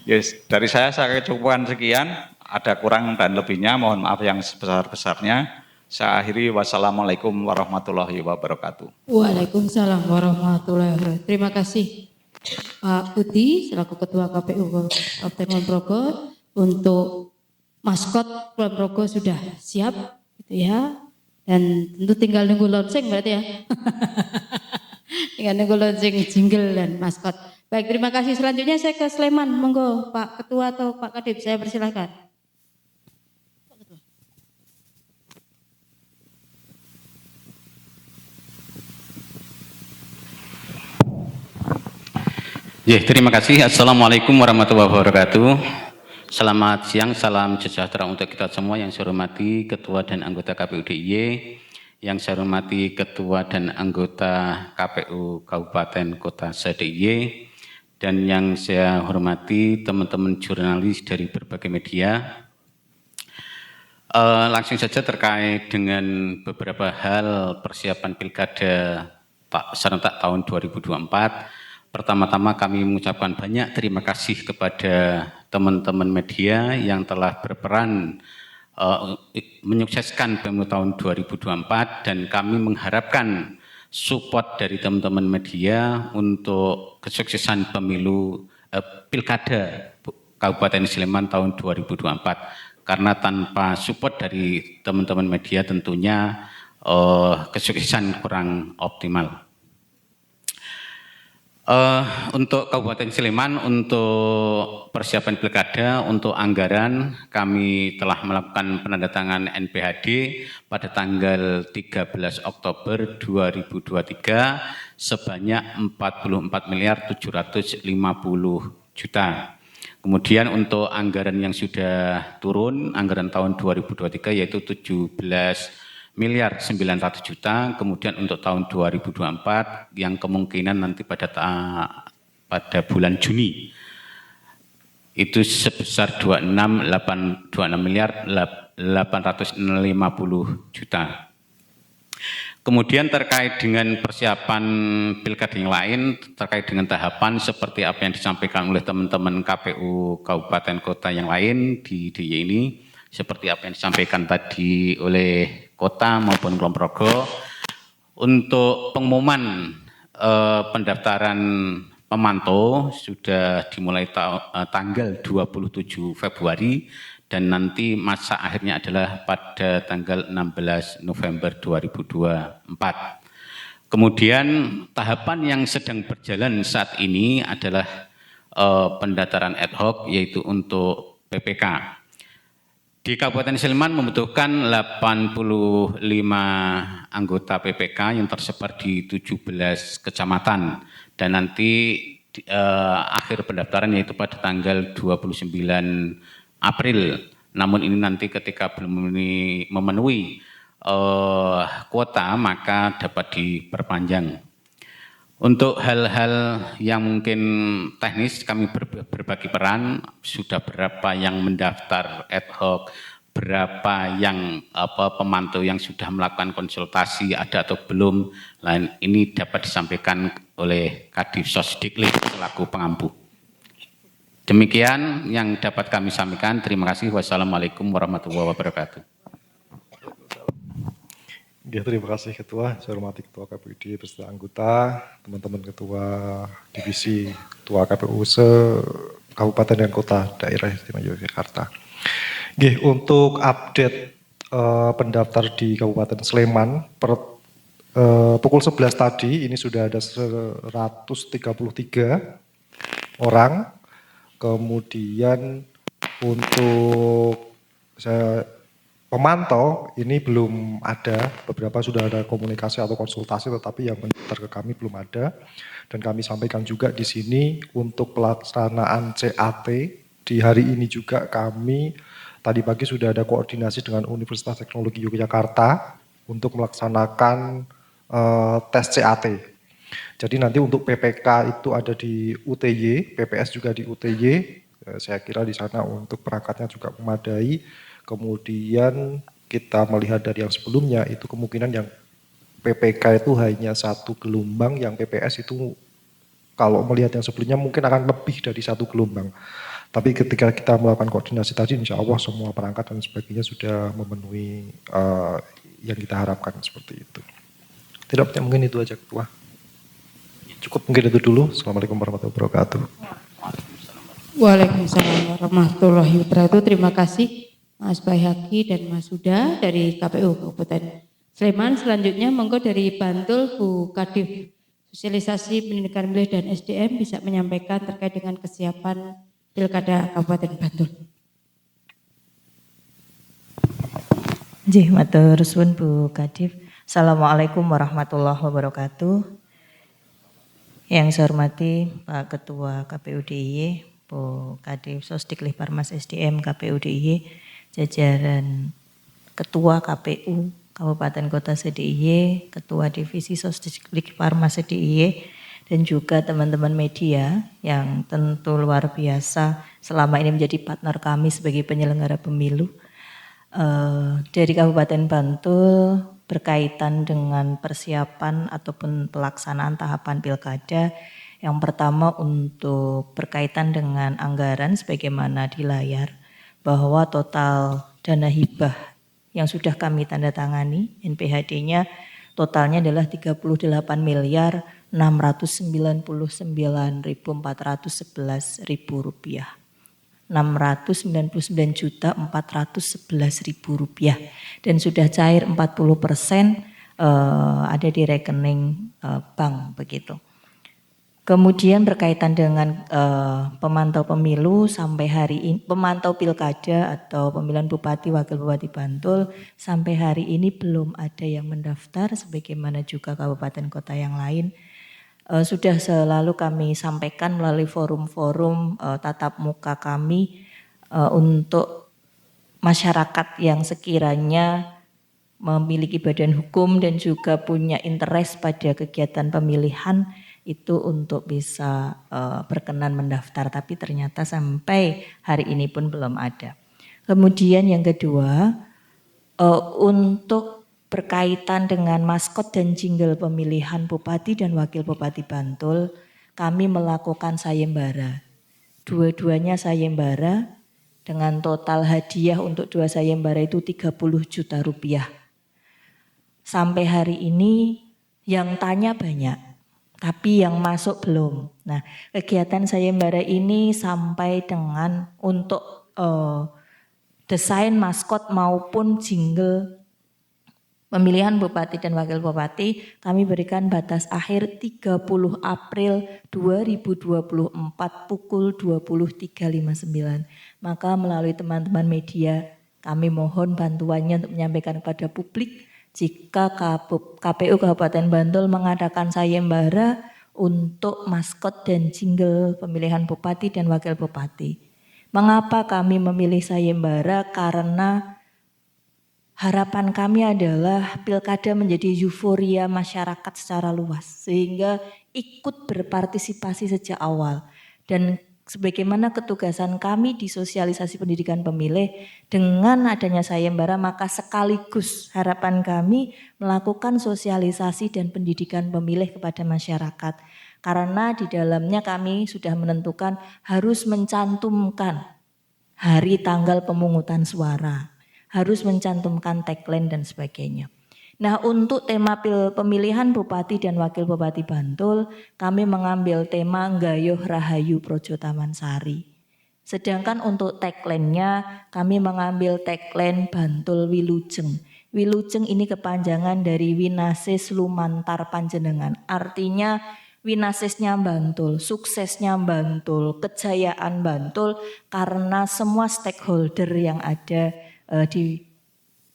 yes. Dari saya cukupkan sekian. ada kurang dan lebihnya mohon maaf yang sebesar-besarnya. Saya akhiri, wassalamualaikum warahmatullahi wabarakatuh. Waalaikumsalam warahmatullahi wabarakatuh. Terima kasih Pak Budi selaku Ketua KPU Kabupaten Kulon Progo. Untuk maskot Kulon Progo sudah siap gitu ya. Dan tentu tinggal nunggu launching berarti ya. Tinggal nunggu launching jingle dan maskot. Baik, terima kasih. Selanjutnya saya ke Sleman. Monggo Pak Ketua atau Pak Kadip, saya persilakan. Ya, terima kasih. Assalamualaikum warahmatullahi wabarakatuh. Selamat siang, salam sejahtera untuk kita semua. Yang saya hormati Ketua dan anggota KPU DIY, yang saya hormati Ketua dan anggota KPU Kabupaten Kota se-DIY, dan yang saya hormati teman-teman jurnalis dari berbagai media. Langsung saja terkait dengan beberapa hal persiapan Pilkada serentak tahun 2024. Pertama-tama kami mengucapkan banyak terima kasih kepada teman-teman media yang telah berperan menyukseskan pemilu tahun 2024, dan kami mengharapkan support dari teman-teman media untuk kesuksesan pemilu Pilkada Kabupaten Sleman tahun 2024. Karena tanpa support dari teman-teman media tentunya kesuksesan kurang optimal. Untuk Kabupaten Sleman, untuk persiapan pilkada, untuk anggaran, kami telah melakukan penandatangan NPHD pada tanggal 13 Oktober 2023 sebanyak 44.750 juta. Kemudian untuk anggaran yang sudah turun, anggaran tahun 2023 yaitu 17.900 juta, kemudian untuk tahun 2024 yang kemungkinan nanti pada bulan Juni itu sebesar 26.850 juta. Kemudian terkait dengan persiapan pilkada yang lain, terkait dengan tahapan seperti apa yang disampaikan oleh teman-teman KPU Kabupaten Kota yang lain di DIY ini, seperti apa yang disampaikan tadi oleh Kota maupun Kulon Progo. Untuk pengumuman pendaftaran pemantau sudah dimulai tanggal 27 Februari dan nanti masa akhirnya adalah pada tanggal 16 November 2024. Kemudian tahapan yang sedang berjalan saat ini adalah pendaftaran ad hoc, yaitu untuk PPK. Di Kabupaten Sleman membutuhkan 85 anggota PPK yang tersebar di 17 kecamatan, dan nanti akhir pendaftaran yaitu pada tanggal 29 April. Namun ini nanti ketika belum memenuhi kuota maka dapat diperpanjang. Untuk hal-hal yang mungkin teknis kami berbagi peran, sudah berapa yang mendaftar ad hoc, berapa yang pemantau yang sudah melakukan konsultasi, ada atau belum, lain ini dapat disampaikan oleh Kadif Sosdiklik selaku pengampu. Demikian yang dapat kami sampaikan. Terima kasih. Wassalamualaikum warahmatullahi wabarakatuh. Ya, terima kasih Ketua. Saya hormati Ketua KPUD beserta anggota, teman-teman Ketua Divisi, Ketua KPU se-Kabupaten dan Kota Daerah Istimewa Yogyakarta. Untuk update pendaftar di Kabupaten Sleman per pukul 11 tadi ini sudah ada 133 orang. Kemudian untuk pemantau ini belum ada, beberapa sudah ada komunikasi atau konsultasi, tetapi yang mendaftar ke kami belum ada. Dan kami sampaikan juga di sini untuk pelaksanaan CAT di hari ini juga kami tadi pagi sudah ada koordinasi dengan Universitas Teknologi Yogyakarta untuk melaksanakan tes CAT. Jadi nanti untuk PPK itu ada di UTY, PPS juga di UTY. Saya kira di sana untuk perangkatnya juga memadai. Kemudian kita melihat dari yang sebelumnya itu kemungkinan yang PPK itu hanya satu gelombang, yang PPS itu kalau melihat yang sebelumnya mungkin akan lebih dari satu gelombang. Tapi ketika kita melakukan koordinasi tadi, insya Allah semua perangkat dan sebagainya sudah memenuhi yang kita harapkan seperti itu. Tidak, mungkin itu aja Ketua. Cukup mungkin itu dulu. Assalamualaikum warahmatullahi wabarakatuh. Waalaikumsalam warahmatullahi wabarakatuh. Terima kasih Mas Baihaqi dan Mas Huda dari KPU Kabupaten Sleman. Selanjutnya monggo dari Bantul Bu Kadif Sosialisasi Pendidikan Pemilih dan SDM bisa menyampaikan terkait dengan kesiapan Pilkada Kabupaten Bantul. Nggih, matur suwun Bu Kadif. Assalamualaikum warahmatullahi wabarakatuh. Yang saya hormati Pak Ketua KPU DIY, Bu Kadif Sosdiklik Parmas SDM KPU DIY, jajaran Ketua KPU Kabupaten Kota SDIY, Ketua Divisi Sosdiklik Parmas SDIY, dan juga teman-teman media yang tentu luar biasa selama ini menjadi partner kami sebagai penyelenggara pemilu. Dari Kabupaten Bantul berkaitan dengan persiapan ataupun pelaksanaan tahapan pilkada. Yang pertama untuk berkaitan dengan anggaran sebagaimana di layar, bahwa total dana hibah yang sudah kami tanda tangani NPHD-nya totalnya adalah 38.699.411 rupiah. 699.411.000 rupiah dan sudah cair 40% ada di rekening bank begitu. Kemudian berkaitan dengan pemantau pemilu sampai hari ini, pemantau pilkada atau pemilihan bupati wakil bupati Bantul sampai hari ini belum ada yang mendaftar sebagaimana juga kabupaten kota yang lain. Sudah selalu kami sampaikan melalui forum-forum tatap muka kami untuk masyarakat yang sekiranya memiliki badan hukum dan juga punya interest pada kegiatan pemilihan itu untuk bisa berkenan mendaftar, tapi ternyata sampai hari ini pun belum ada. Kemudian yang kedua, untuk berkaitan dengan maskot dan jingle pemilihan Bupati dan Wakil Bupati Bantul, kami melakukan sayembara. Dua-duanya sayembara dengan total hadiah untuk dua sayembara itu 30 juta rupiah. Sampai hari ini yang tanya banyak, tapi yang masuk belum. Nah, kegiatan sayembara ini sampai dengan untuk desain maskot maupun jingle pemilihan Bupati dan Wakil Bupati kami berikan batas akhir 30 April 2024 pukul 23.59. Maka melalui teman-teman media kami mohon bantuannya untuk menyampaikan kepada publik jika KPU Kabupaten Bantul mengadakan sayembara untuk maskot dan jingle pemilihan Bupati dan Wakil Bupati. Mengapa kami memilih sayembara? Karena harapan kami adalah pilkada menjadi euforia masyarakat secara luas sehingga ikut berpartisipasi sejak awal. Dan sebagaimana ketugasan kami di sosialisasi pendidikan pemilih, dengan adanya sayembara maka sekaligus harapan kami melakukan sosialisasi dan pendidikan pemilih kepada masyarakat. Karena di dalamnya kami sudah menentukan harus mencantumkan hari tanggal pemungutan suara, harus mencantumkan tagline dan sebagainya. Nah, untuk tema pemilihan Bupati dan Wakil Bupati Bantul, kami mengambil tema Nggayuh Rahayu Projo Taman Sari. Sedangkan untuk tagline-nya kami mengambil tagline Bantul Wilujeng. Wilujeng ini kepanjangan dari Winasis Lumantar Panjenengan. Artinya winasisnya Bantul, suksesnya Bantul, kejayaan Bantul karena semua stakeholder yang ada di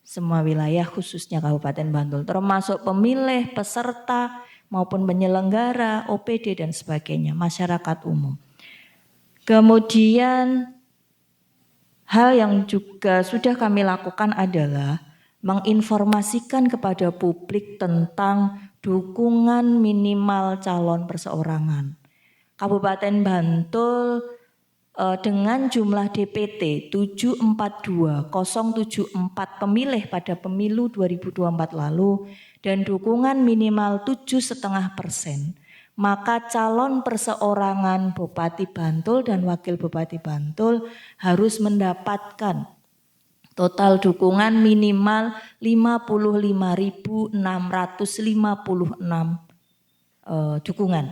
semua wilayah khususnya Kabupaten Bantul, termasuk pemilih, peserta maupun penyelenggara, OPD dan sebagainya, masyarakat umum. Kemudian hal yang juga sudah kami lakukan adalah menginformasikan kepada publik tentang dukungan minimal calon perseorangan. Kabupaten Bantul dengan jumlah DPT 742074 pemilih pada pemilu 2024 lalu dan dukungan minimal 7,5%, maka calon perseorangan Bupati Bantul dan Wakil Bupati Bantul harus mendapatkan total dukungan minimal 55.656 dukungan.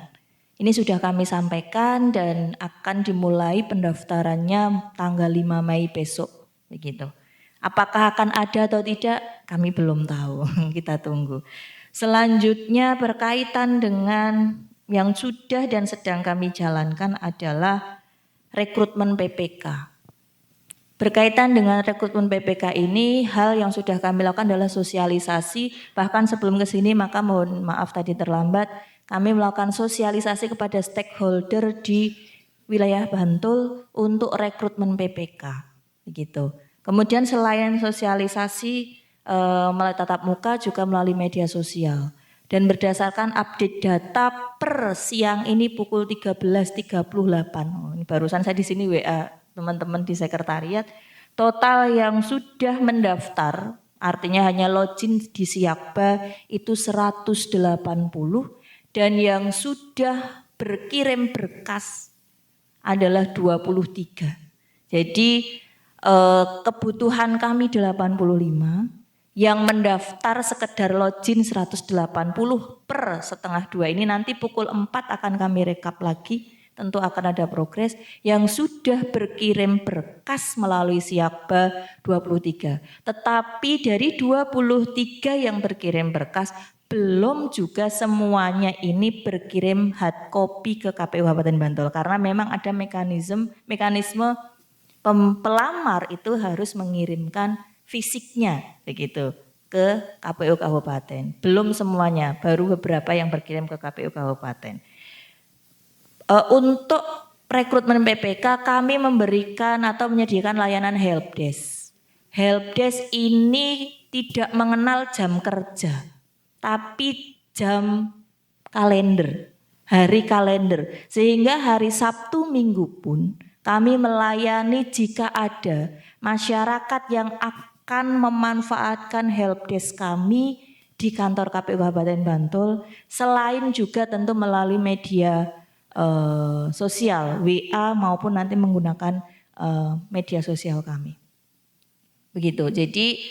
Ini sudah kami sampaikan dan akan dimulai pendaftarannya tanggal 5 Mei besok, begitu. Apakah akan ada atau tidak? Kami belum tahu, kita tunggu. Selanjutnya berkaitan dengan yang sudah dan sedang kami jalankan adalah rekrutmen PPK. Berkaitan dengan rekrutmen PPK ini, hal yang sudah kami lakukan adalah sosialisasi. Bahkan sebelum ke sini, maka mohon maaf tadi terlambat, kami melakukan sosialisasi kepada stakeholder di wilayah Bantul untuk rekrutmen PPK. Begitu. Kemudian selain sosialisasi melalui tatap muka juga melalui media sosial. Dan berdasarkan update data per siang ini pukul 13.38. Oh, ini barusan saya di sini WA teman-teman di sekretariat. Total yang sudah mendaftar, artinya hanya login di Siakba itu 180 dan yang sudah berkirim berkas adalah 23. Jadi kebutuhan kami 85. Yang mendaftar sekedar login 180 per setengah 2 ini nanti pukul 4 akan kami rekap lagi, tentu akan ada progres. Yang sudah berkirim berkas melalui Siakba 23. Tetapi dari 23 yang berkirim berkas, belum juga semuanya ini berkirim hard copy ke KPU Kabupaten Bantul. Karena memang ada mekanisme pelamar itu harus mengirimkan fisiknya begitu ke KPU Kabupaten. Belum semuanya, baru beberapa yang berkirim ke KPU Kabupaten. Untuk rekrutmen PPK kami memberikan atau menyediakan layanan helpdesk. Helpdesk ini tidak mengenal jam kerja, tapi jam kalender, hari kalender. Sehingga hari Sabtu Minggu pun kami melayani jika ada masyarakat yang akan memanfaatkan helpdesk kami di kantor KPU Kabupaten Bantul, selain juga tentu melalui media sosial, WA maupun nanti menggunakan media sosial kami. Begitu. Jadi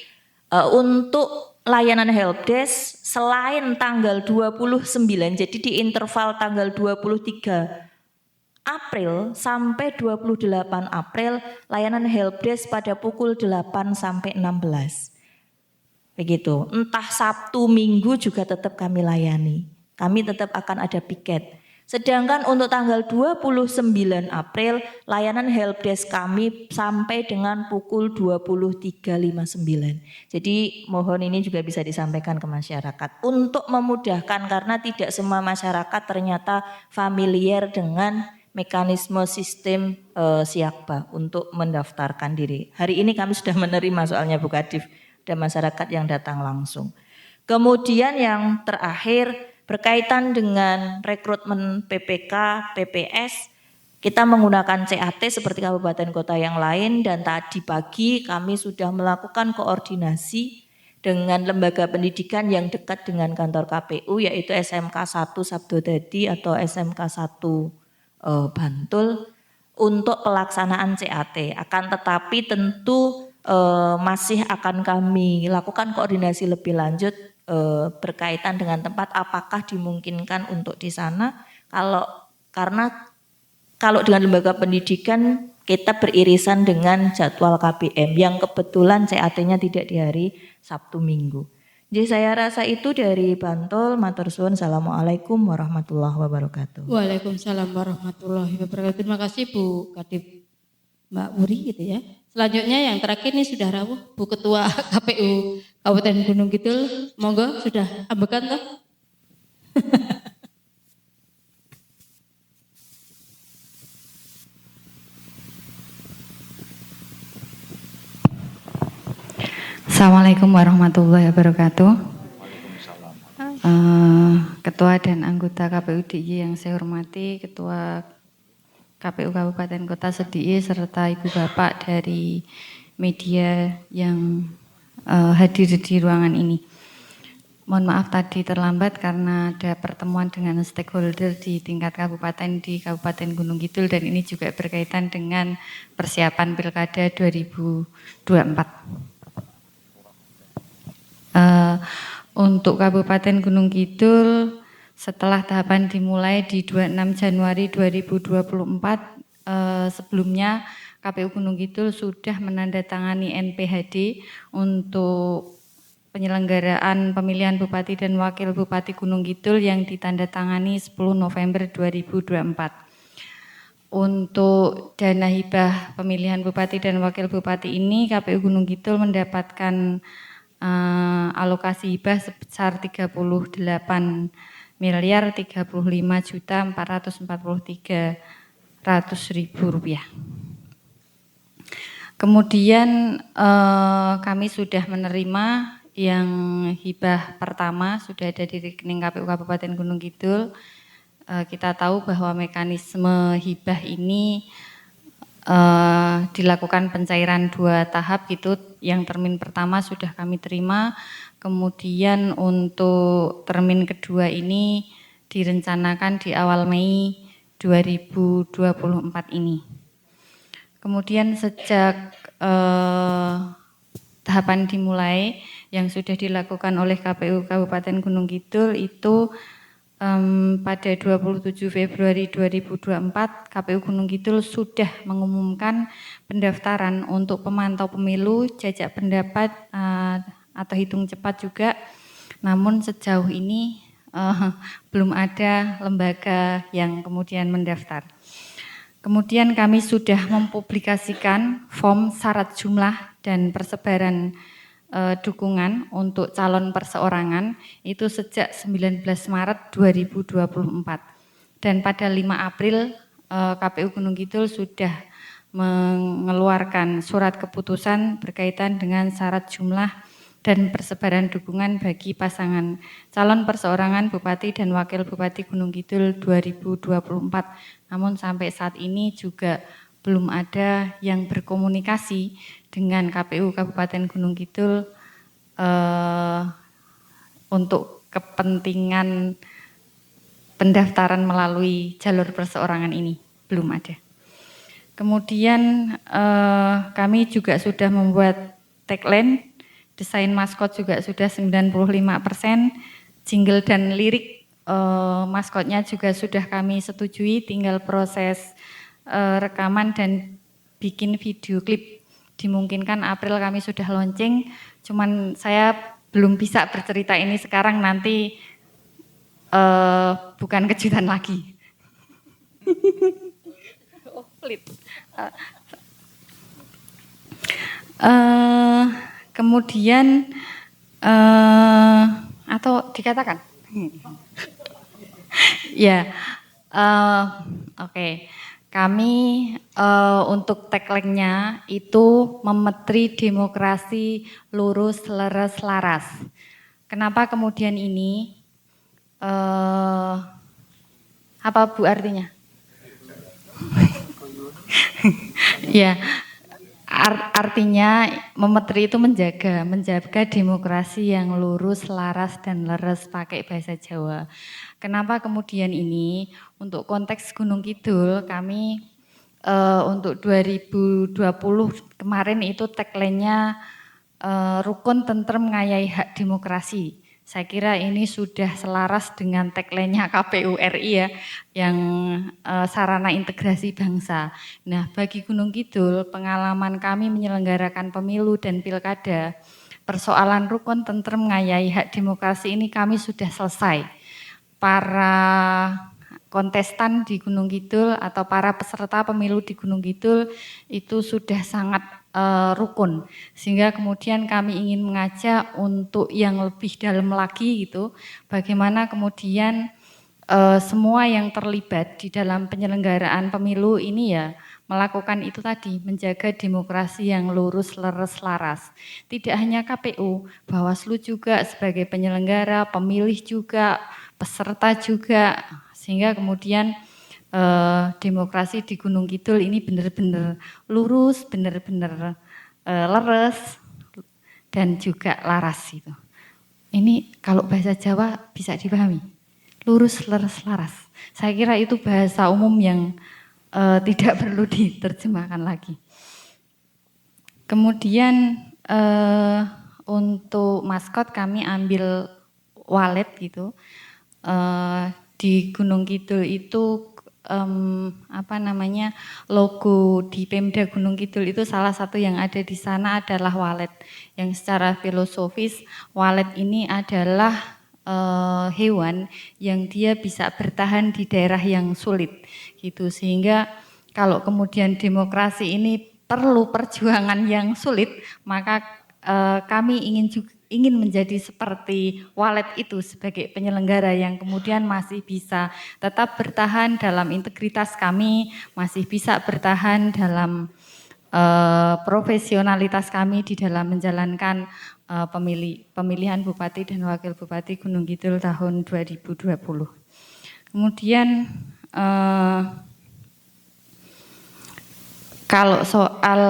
untuk layanan helpdesk selain tanggal 29, jadi di interval tanggal 23 April sampai 28 April layanan helpdesk pada pukul 8 sampai 16. Begitu. Entah Sabtu Minggu juga tetap kami layani. Kami tetap akan ada piket. Sedangkan untuk tanggal 29 April layanan helpdesk kami sampai dengan pukul 23.59. Jadi mohon ini juga bisa disampaikan ke masyarakat untuk memudahkan karena tidak semua masyarakat ternyata familiar dengan mekanisme sistem Siakba untuk mendaftarkan diri. Hari ini kami sudah menerima soalnya Bu Kadif, ada masyarakat yang datang langsung. Kemudian yang terakhir berkaitan dengan rekrutmen PPK, PPS, kita menggunakan CAT seperti kabupaten kota yang lain dan tadi pagi kami sudah melakukan koordinasi dengan lembaga pendidikan yang dekat dengan kantor KPU yaitu SMK 1 Sabdodadi atau SMK 1 Bantul untuk pelaksanaan CAT. Akan tetapi tentu masih akan kami lakukan koordinasi lebih lanjut berkaitan dengan tempat apakah dimungkinkan untuk di sana. Karena kalau dengan lembaga pendidikan kita beririsan dengan jadwal KPM yang kebetulan CAT-nya tidak di hari Sabtu Minggu. Jadi saya rasa itu dari Bantul. Matur suwun. Assalamualaikum warahmatullahi wabarakatuh. Waalaikumsalam warahmatullahi wabarakatuh. Terima kasih Bu Kadif Mbak Wuri gitu ya. Selanjutnya yang terakhir ini sudah rawuh Bu Ketua KPU Kabupaten Gunung Kidul. Monggo sudah ambekan toh. Assalamualaikum warahmatullahi wabarakatuh. Ketua dan anggota KPU DIY yang saya hormati, Ketua KPU Kabupaten Kota SDIY serta Ibu Bapak dari media yang hadir di ruangan ini. Mohon maaf tadi terlambat karena ada pertemuan dengan stakeholder di tingkat kabupaten di Kabupaten Gunung Kidul dan ini juga berkaitan dengan persiapan Pilkada 2024. Untuk Kabupaten Gunung Kidul setelah tahapan dimulai di 26 Januari 2024, sebelumnya KPU Gunung Kidul sudah menandatangani NPHD untuk penyelenggaraan pemilihan Bupati dan Wakil Bupati Gunung Kidul yang ditandatangani 10 November 2024. Untuk dana hibah pemilihan Bupati dan Wakil Bupati ini KPU Gunung Kidul mendapatkan alokasi hibah sebesar 38.35.443.000 rupiah. Kemudian kami sudah menerima yang hibah pertama sudah ada di rekening KPU Kabupaten Gunung Kidul. Kita tahu bahwa mekanisme hibah ini dilakukan pencairan 2 tahap gitu. Yang termin pertama sudah kami terima, kemudian untuk termin kedua ini direncanakan di awal Mei 2024 ini. Kemudian sejak tahapan dimulai yang sudah dilakukan oleh KPU Kabupaten Gunung Kidul itu pada 27 Februari 2024 KPU Gunung Kidul sudah mengumumkan pendaftaran untuk pemantau pemilu, jajak pendapat atau hitung cepat juga. Namun sejauh ini belum ada lembaga yang kemudian mendaftar. Kemudian kami sudah mempublikasikan form syarat jumlah dan persebaran dukungan untuk calon perseorangan itu sejak 19 Maret 2024 dan pada 5 April KPU Gunung Kidul sudah mengeluarkan surat keputusan berkaitan dengan syarat jumlah dan persebaran dukungan bagi pasangan calon perseorangan Bupati dan Wakil Bupati Gunung Kidul 2024. Namun sampai saat ini juga belum ada yang berkomunikasi dengan KPU Kabupaten Gunung Kidul untuk kepentingan pendaftaran melalui jalur perseorangan ini, belum ada. Kemudian kami juga sudah membuat tagline, desain maskot juga sudah 95%, jingle dan lirik maskotnya juga sudah kami setujui, tinggal proses rekaman dan bikin video klip. Dimungkinkan April kami sudah launching, cuman saya belum bisa bercerita ini sekarang, nanti bukan kejutan lagi. Pelit. Kemudian atau dikatakan, ya, oke. Kami untuk tagline-nya itu memetri demokrasi lurus, leres, laras. Kenapa kemudian ini? Apa Bu artinya? Ya, artinya memetri itu menjaga demokrasi yang lurus, laras, dan leres pakai bahasa Jawa. Kenapa kemudian ini? Untuk konteks Gunung Kidul kami untuk 2020 kemarin itu tagline-nya rukun, tentrem, ngayai hak demokrasi. Saya kira ini sudah selaras dengan tagline-nya KPU RI ya, yang sarana integrasi bangsa. Nah, bagi Gunung Kidul, pengalaman kami menyelenggarakan pemilu dan pilkada, persoalan rukun, tentrem, ngayai hak demokrasi ini kami sudah selesai. Para kontestan di Gunung Kidul atau para peserta pemilu di Gunung Kidul itu sudah sangat rukun, sehingga kemudian kami ingin mengajak untuk yang lebih dalam lagi gitu, bagaimana kemudian semua yang terlibat di dalam penyelenggaraan pemilu ini ya melakukan itu tadi, menjaga demokrasi yang lurus, leres, laras. Tidak hanya KPU, Bawaslu juga sebagai penyelenggara, pemilih juga, peserta juga, sehingga kemudian demokrasi di Gunung Kidul ini benar-benar lurus, benar-benar leres dan juga laras itu. ini kalau bahasa Jawa bisa dipahami, lurus leres laras. Saya kira itu bahasa umum yang tidak perlu diterjemahkan lagi. Kemudian untuk maskot kami ambil walet gitu. Di Gunung Kidul itu logo di Pemda Gunung Kidul itu salah satu yang ada di sana adalah walet. Yang secara filosofis walet ini adalah hewan yang dia bisa bertahan di daerah yang sulit gitu, sehingga kalau kemudian demokrasi ini perlu perjuangan yang sulit, maka kami ingin menjadi seperti walet itu sebagai penyelenggara yang kemudian masih bisa tetap bertahan dalam integritas kami, masih bisa bertahan dalam profesionalitas kami di dalam menjalankan pemilihan Bupati dan Wakil Bupati Gunung Kidul tahun 2020. Kemudian kalau soal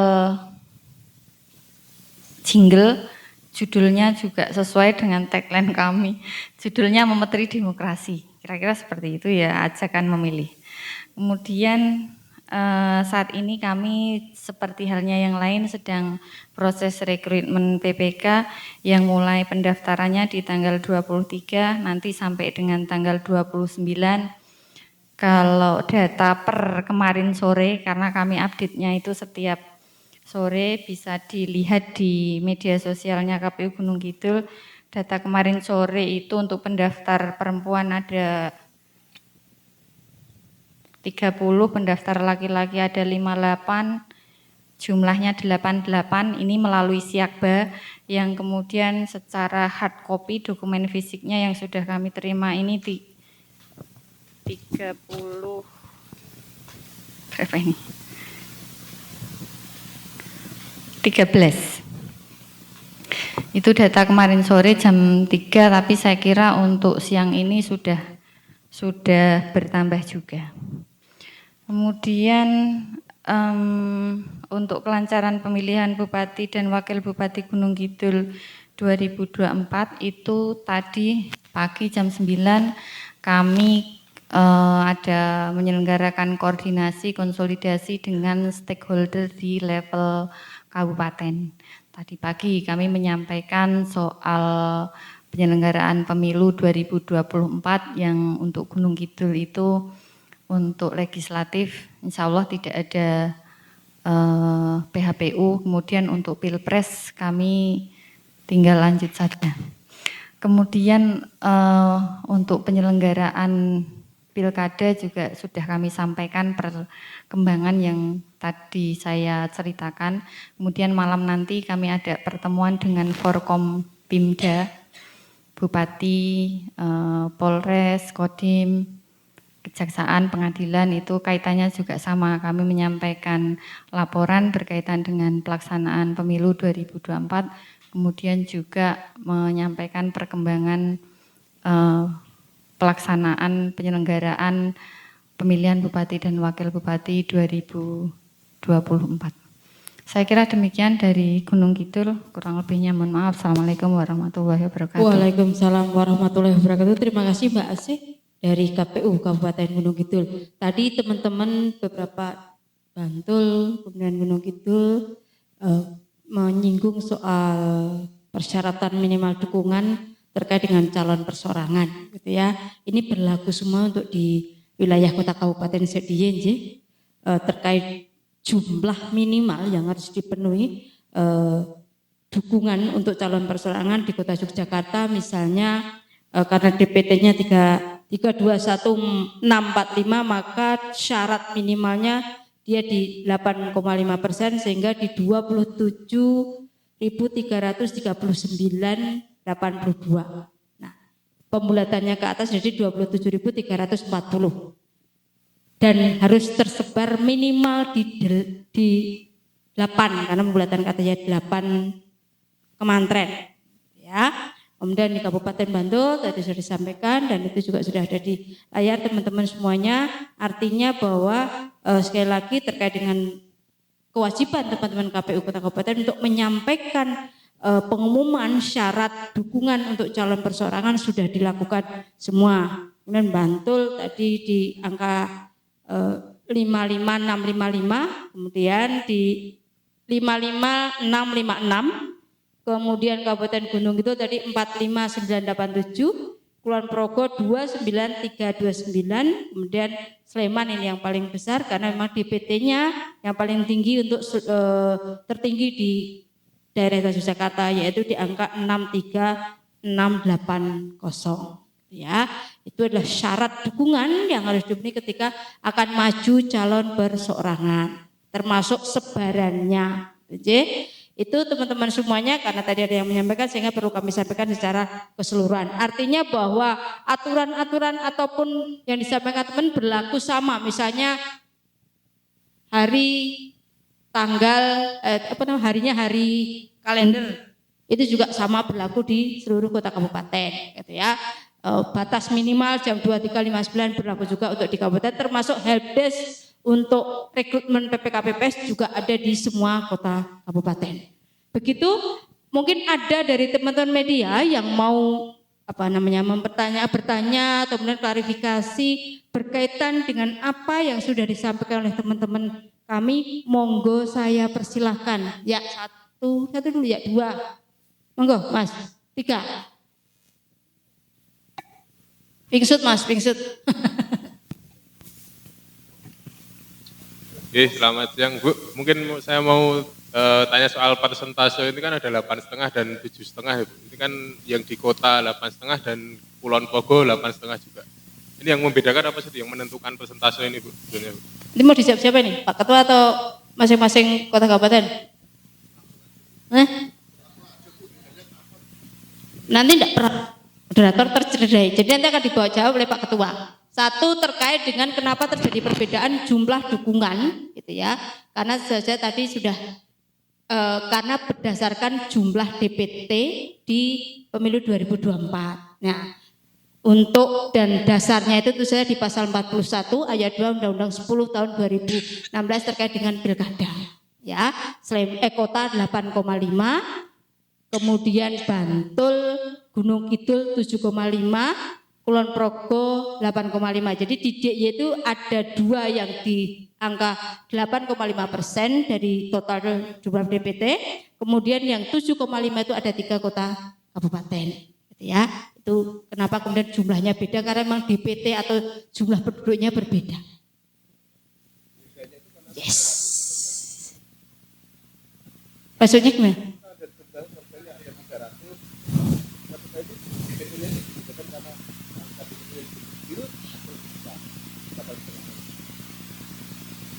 jingle, judulnya juga sesuai dengan tagline kami. Judulnya Memetri Demokrasi. Kira-kira seperti itu ya, ajakan memilih. Kemudian saat ini kami seperti halnya yang lain sedang proses rekrutmen PPK yang mulai pendaftarannya di tanggal 23 nanti sampai dengan tanggal 29. Kalau data per kemarin sore, karena kami update-nya itu setiap sore, bisa dilihat di media sosialnya KPU Gunung Kidul. Data kemarin sore itu untuk pendaftar perempuan ada 30, pendaftar laki-laki ada 58, jumlahnya 88, ini melalui Siakba, yang kemudian secara hard copy dokumen fisiknya yang sudah kami terima ini 30, berapa ini? 13. Itu data kemarin sore jam 3, tapi saya kira untuk siang ini sudah bertambah juga. Kemudian untuk kelancaran pemilihan Bupati dan Wakil Bupati Gunung Kidul 2024 itu tadi pagi jam 9 kami ada menyelenggarakan koordinasi konsolidasi dengan stakeholder di level kabupaten. Tadi pagi kami menyampaikan soal penyelenggaraan pemilu 2024 yang untuk Gunung Kidul itu untuk legislatif insya Allah tidak ada PHPU, kemudian untuk Pilpres kami tinggal lanjut saja. Kemudian untuk penyelenggaraan Pilkada juga sudah kami sampaikan perkembangan yang tadi saya ceritakan. Kemudian malam nanti kami ada pertemuan dengan Forkom Pimda, Bupati, Polres, Kodim, Kejaksaan, Pengadilan, itu kaitannya juga sama. Kami menyampaikan laporan berkaitan dengan pelaksanaan pemilu 2024, kemudian juga menyampaikan perkembangan pelaksanaan penyelenggaraan pemilihan Bupati dan Wakil Bupati 2024. Saya kira demikian dari Gunung Kidul, kurang lebihnya mohon maaf. Assalamualaikum warahmatullahi wabarakatuh. Waalaikumsalam warahmatullahi wabarakatuh. Terima kasih Mbak Asih dari KPU Kabupaten Gunung Kidul. Tadi teman-teman beberapa Bantul, kemudian Gunung Kidul menyinggung soal persyaratan minimal dukungan terkait dengan calon persorangan, gitu ya. Ini berlaku semua untuk di wilayah kota kabupaten SDY, terkait jumlah minimal yang harus dipenuhi dukungan untuk calon persorangan di kota Yogyakarta, misalnya karena DPT-nya 321.645, maka syarat minimalnya dia di 8,5%, sehingga di 27.339,82. Nah, pembulatannya ke atas jadi 27.340. Dan harus tersebar minimal di 8, karena pembulatan ke atasnya 8 kemantren. Ya. Kemudian di Kabupaten Bantul tadi sudah disampaikan dan itu juga sudah ada di layar teman-teman semuanya. Artinya bahwa sekali lagi terkait dengan kewajiban teman-teman KPU Kota Kabupaten untuk menyampaikan pengumuman syarat dukungan untuk calon perseorangan sudah dilakukan semua. Kemudian Bantul tadi di angka 55655, kemudian di 55656, kemudian Kabupaten Gunung Kidul tadi 45987, Kulon Progo 29329, kemudian Sleman ini yang paling besar karena memang DPT-nya yang paling tinggi untuk tertinggi di daerah Yogyakarta yaitu di angka 63680. Ya, itu adalah syarat dukungan yang harus dipenuhi ketika akan maju calon perseorangan, termasuk sebarannya. Oke? Itu teman-teman semuanya, karena tadi ada yang menyampaikan sehingga perlu kami sampaikan secara keseluruhan. Artinya bahwa aturan-aturan ataupun yang disampaikan teman berlaku sama. Misalnya hari tanggal harinya hari kalender itu juga sama berlaku di seluruh kota kabupaten, gitu ya. Batas minimal jam 23.59 berlaku juga untuk di kabupaten, termasuk helpdesk untuk rekrutmen PPK-PPS juga ada di semua kota kabupaten. Begitu, mungkin ada dari teman-teman media yang mau bertanya atau kemudian klarifikasi berkaitan dengan apa yang sudah disampaikan oleh teman-teman kami. Monggo saya persilahkan. Ya, satu dulu, ya dua. Monggo, Mas. 3. Pingsut, Mas, pingsut. Oke, selamat siang Bu. Mungkin saya mau tanya soal persentase ini kan ada 8,5 dan 7,5. Ini kan yang di kota 8,5 dan Kulon Progo 8,5 juga. Ini yang membedakan apa sih yang menentukan persentase ini Bu? Ini mau dijawab siapa nih? Pak Ketua atau masing-masing kota kabupaten? Nanti tidak pernah moderator tercederai. Jadi nanti akan dibawa jawab oleh Pak Ketua. Satu, terkait dengan kenapa terjadi perbedaan jumlah dukungan, gitu ya. Karena saja tadi sudah karena berdasarkan jumlah DPT di pemilu 2024. Nah, untuk dan dasarnya itu saya di pasal 41 ayat 2 Undang-Undang 10 tahun 2016 terkait dengan pilkada. Ya, kota 8,5, kemudian Bantul, Gunung Kidul 7,5, Kulon Progo 8,5. Jadi di DIY itu ada 2 yang di angka 8,5% dari total jumlah DPT. Kemudian yang 7,5 itu ada 3 kota kabupaten. Gitu ya. Itu kenapa kemudian jumlahnya beda, karena memang DPT atau jumlah penduduknya berbeda. Yes. Maksudnya gimana?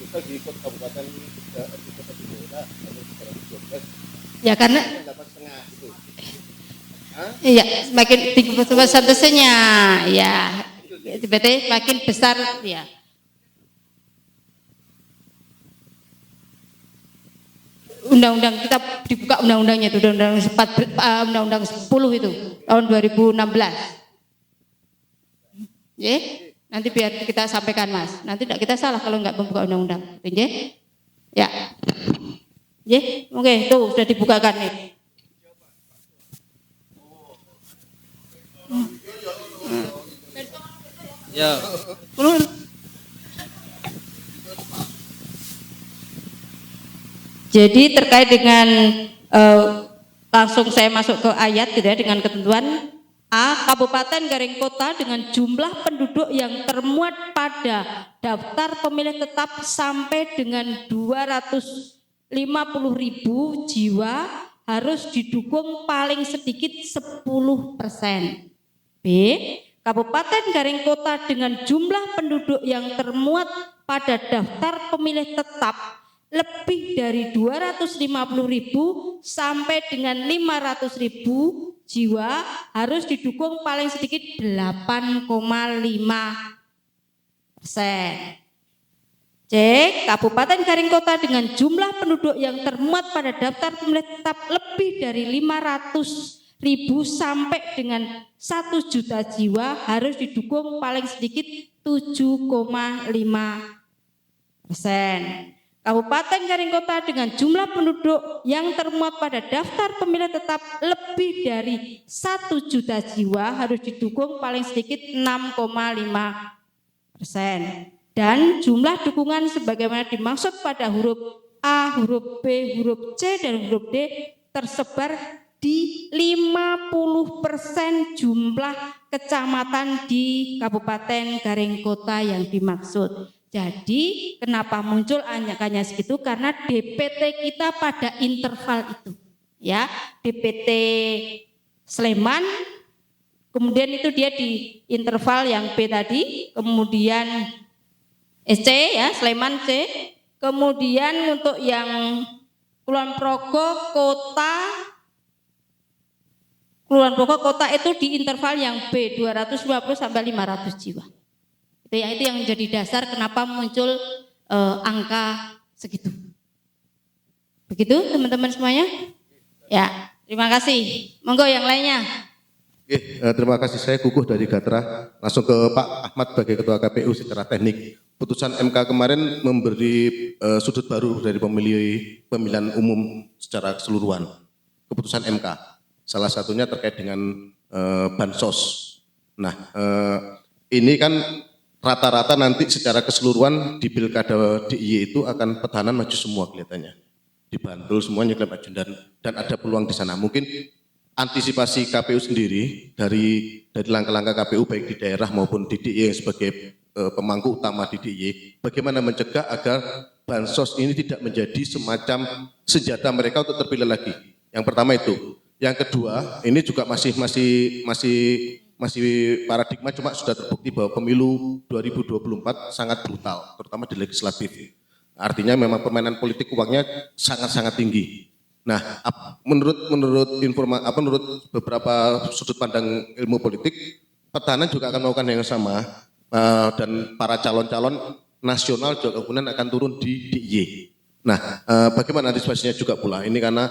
Di kota kabupaten di kota daerah ya karena gitu. Iya, semakin tinggi persentasenya ya DPT makin besar ya. Undang-undang kita dibuka undang-undangnya itu undang-undang 10 itu tahun 2016. Ya. Nanti biar kita sampaikan Mas. Nanti tidak kita salah kalau nggak membuka undang-undang. Oke? Ya. Oke, tuh sudah dibukakan nih. Ya. Jadi terkait dengan langsung saya masuk ke ayat gitu ya, dengan ketentuan A. Kabupaten garing kota dengan jumlah penduduk yang termuat pada daftar pemilih tetap sampai dengan 250.000 jiwa harus didukung paling sedikit 10%. B. Kabupaten garing kota dengan jumlah penduduk yang termuat pada daftar pemilih tetap lebih dari 250.000 sampai dengan 500.000 jiwa harus didukung paling sedikit 8,5%. C. Kabupaten garing kota dengan jumlah penduduk yang termuat pada daftar pemilih tetap lebih dari 500.000 sampai dengan 1 juta jiwa harus didukung paling sedikit 7,5%. Kabupaten Garing Kota dengan jumlah penduduk yang termuat pada daftar pemilih tetap lebih dari 1 juta jiwa harus didukung paling sedikit 6,5%. Dan jumlah dukungan sebagaimana dimaksud pada huruf A, huruf B, huruf C, dan huruf D tersebar di 50% jumlah kecamatan di Kabupaten Garing Kota yang dimaksud. Jadi kenapa muncul hanya segitu? Karena DPT kita pada interval itu, ya, DPT Sleman, kemudian itu dia di interval yang B tadi, kemudian C, ya, Sleman C, kemudian untuk yang Kulon Progo Kota itu di interval yang B 250 sampai 500 jiwa. Itu yang menjadi dasar kenapa muncul angka segitu. Begitu teman-teman semuanya? Ya, terima kasih. Monggo yang lainnya. Terima kasih, saya Kukuh dari Gatra. Langsung ke Pak Ahmad sebagai Ketua KPU secara teknik. Putusan MK kemarin memberi sudut baru dari pemilihan umum secara keseluruhan. Keputusan MK. Salah satunya terkait dengan bansos. Nah, ini kan rata-rata nanti secara keseluruhan di pilkada DIY itu akan petahana maju semua kelihatannya. Di Bantul semuanya klaim maju dan ada peluang di sana. Mungkin antisipasi KPU sendiri dari langkah-langkah KPU baik di daerah maupun di DIY sebagai pemangku utama di DIY, bagaimana mencegah agar bansos ini tidak menjadi semacam senjata mereka untuk terpilih lagi. Yang pertama itu. Yang kedua, ini juga masih paradigma, cuma sudah terbukti bahwa pemilu 2024 sangat brutal, terutama di legislatif. Artinya memang permainan politik uangnya sangat-sangat tinggi. Nah, menurut beberapa sudut pandang ilmu politik, petahana juga akan melakukan yang sama, dan para calon-calon nasional juga kemudian akan turun di DIY. Nah, bagaimana antisipasinya juga pula? Ini karena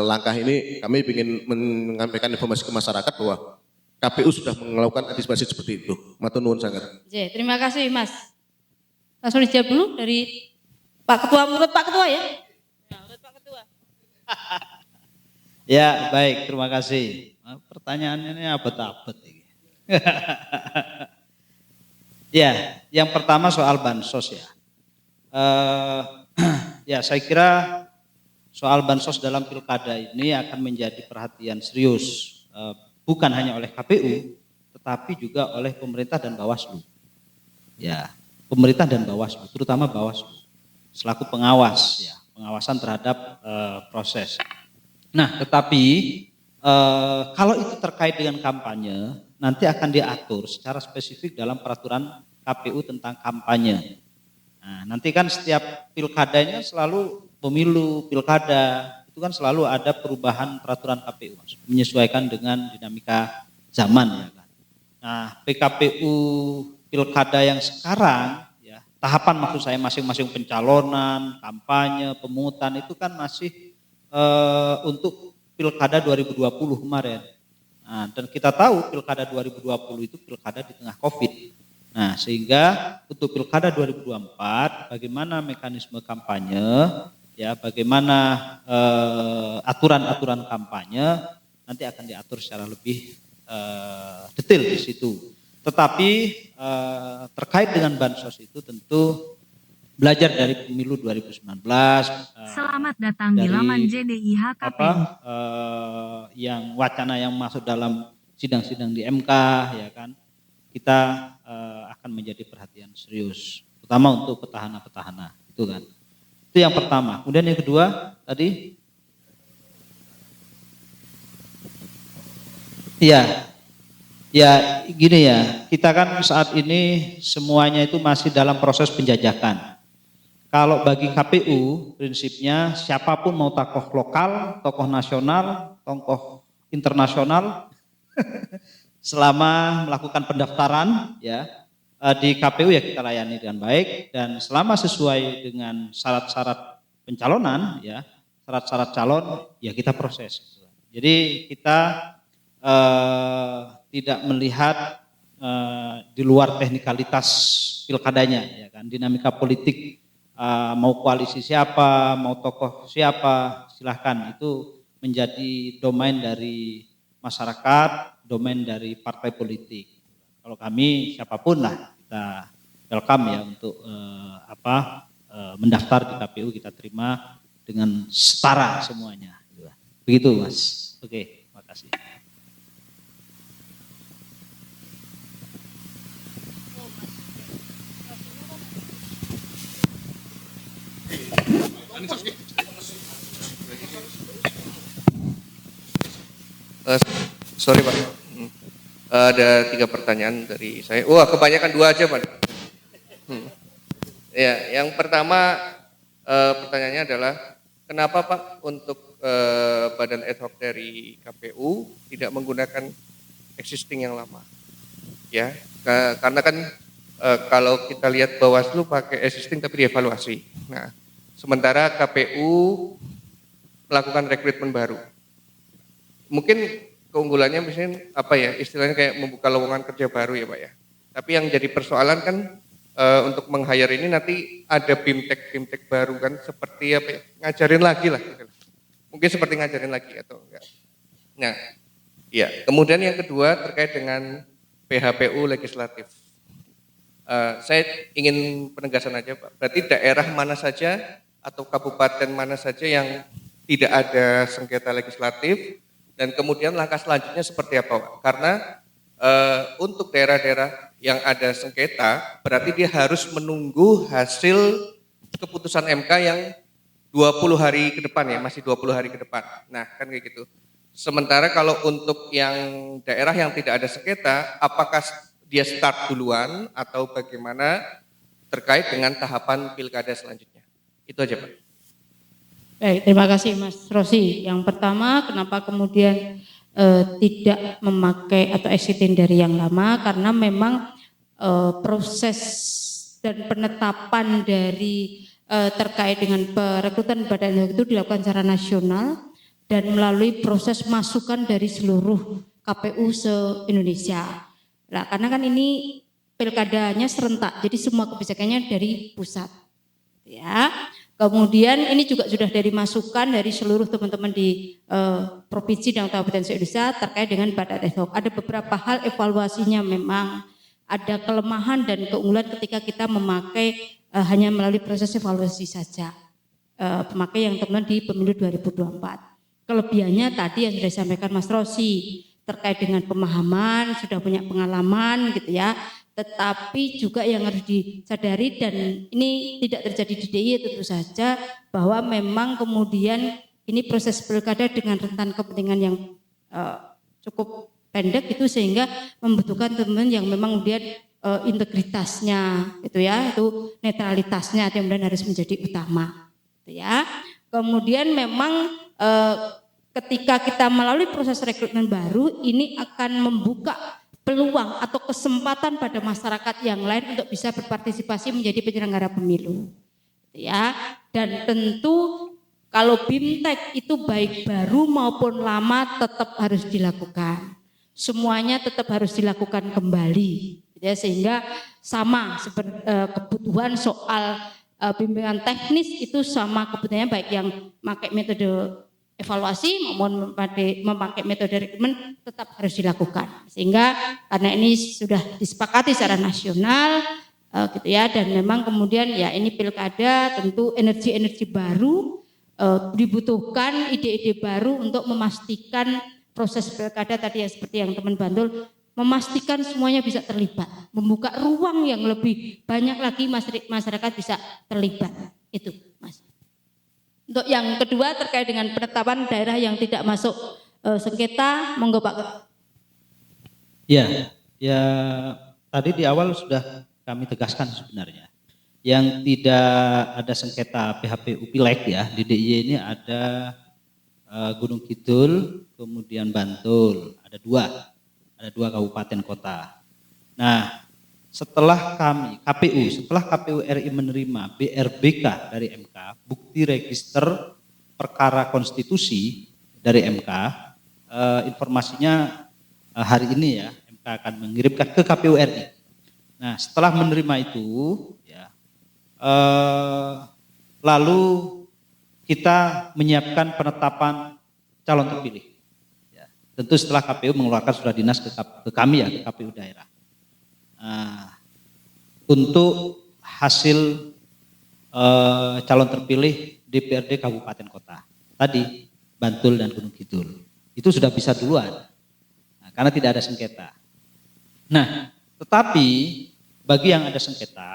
langkah ini kami ingin menyampaikan informasi ke masyarakat bahwa KPU sudah melakukan antisipasi seperti itu. Matur nuwun sangat. Terima kasih Mas. Langsung dijawab dulu dari Pak Ketua, menurut Pak Ketua ya. Menurut Pak Ketua. Ya, baik, terima kasih. Pertanyaannya ini abet-abet. Ya, yang pertama soal bansos ya. Ya, saya kira soal bansos dalam pilkada ini akan menjadi perhatian serius, bukan hanya oleh KPU, tetapi juga oleh pemerintah dan Bawaslu. Ya, pemerintah dan Bawaslu, terutama Bawaslu, selaku pengawas, ya, pengawasan terhadap proses. Nah, tetapi kalau itu terkait dengan kampanye, nanti akan diatur secara spesifik dalam peraturan KPU tentang kampanye. Nah, nanti kan setiap pilkadanya selalu pemilu, pilkada, itu kan selalu ada perubahan peraturan KPU, menyesuaikan dengan dinamika zaman ya kan. Nah, PKPU pilkada yang sekarang, ya, tahapan maksud saya masing-masing pencalonan, kampanye, pemungutan itu kan masih untuk pilkada 2020 kemarin. Nah, dan kita tahu pilkada 2020 itu pilkada di tengah COVID. Nah, sehingga untuk pilkada 2024 bagaimana mekanisme kampanye, ya, bagaimana aturan-aturan kampanye nanti akan diatur secara lebih detail di situ. Tetapi terkait dengan bansos itu tentu belajar dari pemilu 2019. Selamat datang di laman JDIH KPU. Yang wacana yang masuk dalam sidang-sidang di MK, ya kan, kita akan menjadi perhatian serius, terutama untuk petahana-petahana, itu kan. Itu yang pertama. Kemudian yang kedua tadi, ya gini ya, kita kan saat ini semuanya itu masih dalam proses penjajakan. Kalau bagi KPU prinsipnya siapapun mau tokoh lokal, tokoh nasional, tokoh internasional, selama melakukan pendaftaran ya di KPU ya kita layani dengan baik, dan selama sesuai dengan syarat-syarat pencalonan ya, syarat-syarat calon ya kita proses. Jadi kita tidak melihat di luar teknikalitas pilkadanya ya kan, dinamika politik mau koalisi siapa, mau tokoh siapa, silahkan, itu menjadi domain dari masyarakat, domain dari partai politik. Kalau kami siapapun lah kita welcome ya untuk mendaftar di KPU, kita terima dengan setara semuanya. Begitu Mas. Oke, terima kasih. Sorry Pak, ada 3 pertanyaan dari saya. Wah, kebanyakan 2 aja Pak. Ya, yang pertama pertanyaannya adalah kenapa Pak untuk badan ad hoc dari KPU tidak menggunakan existing yang lama? Ya, karena kan kalau kita lihat Bawaslu pakai existing tapi dievaluasi. Nah, sementara KPU melakukan rekrutmen baru. Mungkin keunggulannya misalnya apa ya, istilahnya kayak membuka lowongan kerja baru ya Pak ya. Tapi yang jadi persoalan kan untuk meng-hire ini nanti ada BIMTEK baru kan, seperti apa ya, ngajarin lagi lah gitu. Mungkin seperti ngajarin lagi atau enggak. Nah, ya, kemudian yang kedua terkait dengan PHPU legislatif. Saya ingin penegasan aja Pak, berarti daerah mana saja atau kabupaten mana saja yang tidak ada sengketa legislatif, dan kemudian langkah selanjutnya seperti apa Pak? Karena untuk daerah-daerah yang ada sengketa, berarti dia harus menunggu hasil keputusan MK yang 20 hari ke depan ya, masih 20 hari ke depan. Nah kan kayak gitu. Sementara kalau untuk yang daerah yang tidak ada sengketa, apakah dia start duluan atau bagaimana terkait dengan tahapan pilkada selanjutnya? Itu aja Pak. Baik, terima kasih Mas Rosi. Yang pertama, kenapa kemudian tidak memakai atau exiting dari yang lama? Karena memang proses dan penetapan dari terkait dengan perekrutan badan itu dilakukan secara nasional dan melalui proses masukan dari seluruh KPU se-Indonesia. Nah, karena kan ini pilkadanya serentak, jadi semua kebijakannya dari pusat. Ya. Kemudian ini juga sudah dari masukan dari seluruh teman-teman di provinsi dan kabupaten se-Indonesia terkait dengan badan ad hoc. Ada beberapa hal evaluasinya memang ada kelemahan dan keunggulan ketika kita memakai hanya melalui proses evaluasi saja. Pemakai yang teman di pemilu 2024. Kelebihannya tadi yang sudah disampaikan Mas Rosi terkait dengan pemahaman, sudah punya pengalaman gitu ya. Tetapi juga yang harus disadari, dan ini tidak terjadi di DIY tentu saja, bahwa memang kemudian ini proses pilkada dengan rentan kepentingan yang cukup pendek itu, sehingga membutuhkan teman yang memang kemudian integritasnya itu ya, itu netralitasnya yang kemudian harus menjadi utama gitu ya. Kemudian memang ketika kita melalui proses rekrutmen baru ini akan membuka peluang atau kesempatan pada masyarakat yang lain untuk bisa berpartisipasi menjadi penyelenggara pemilu, ya. Dan tentu kalau BIMTEK itu baik baru maupun lama tetap harus dilakukan, semuanya tetap harus dilakukan kembali, ya, sehingga sama seperti kebutuhan soal bimbingan teknis itu sama kebutuhannya, baik yang pakai metode evaluasi maupun memakai metode rekrutmen tetap harus dilakukan, sehingga karena ini sudah disepakati secara nasional gitu ya, dan memang kemudian ya ini pilkada tentu energi-energi baru dibutuhkan, ide-ide baru untuk memastikan proses pilkada tadi yang seperti yang teman Bantul, memastikan semuanya bisa terlibat, membuka ruang yang lebih banyak lagi masyarakat bisa terlibat, itu Mas. Untuk yang kedua terkait dengan penetapan daerah yang tidak masuk sengketa, monggo Pak. Ya, tadi di awal sudah kami tegaskan sebenarnya. Yang tidak ada sengketa PHPU Pileg ya, di DIY ini ada Gunung Kidul, kemudian Bantul, ada dua kabupaten kota. Nah, setelah KPU RI menerima BRBK dari MK, bukti register perkara konstitusi dari MK, informasinya hari ini ya, MK akan mengirimkan ke KPU RI. Nah, setelah menerima itu, ya, lalu kita menyiapkan penetapan calon terpilih. Ya, tentu setelah KPU mengeluarkan surat dinas ke kami ya, ke KPU daerah. Untuk hasil calon terpilih DPRD Kabupaten Kota. Tadi Bantul dan Gunung Kidul. Itu sudah bisa duluan. Nah, karena tidak ada sengketa. Nah, tetapi bagi yang ada sengketa,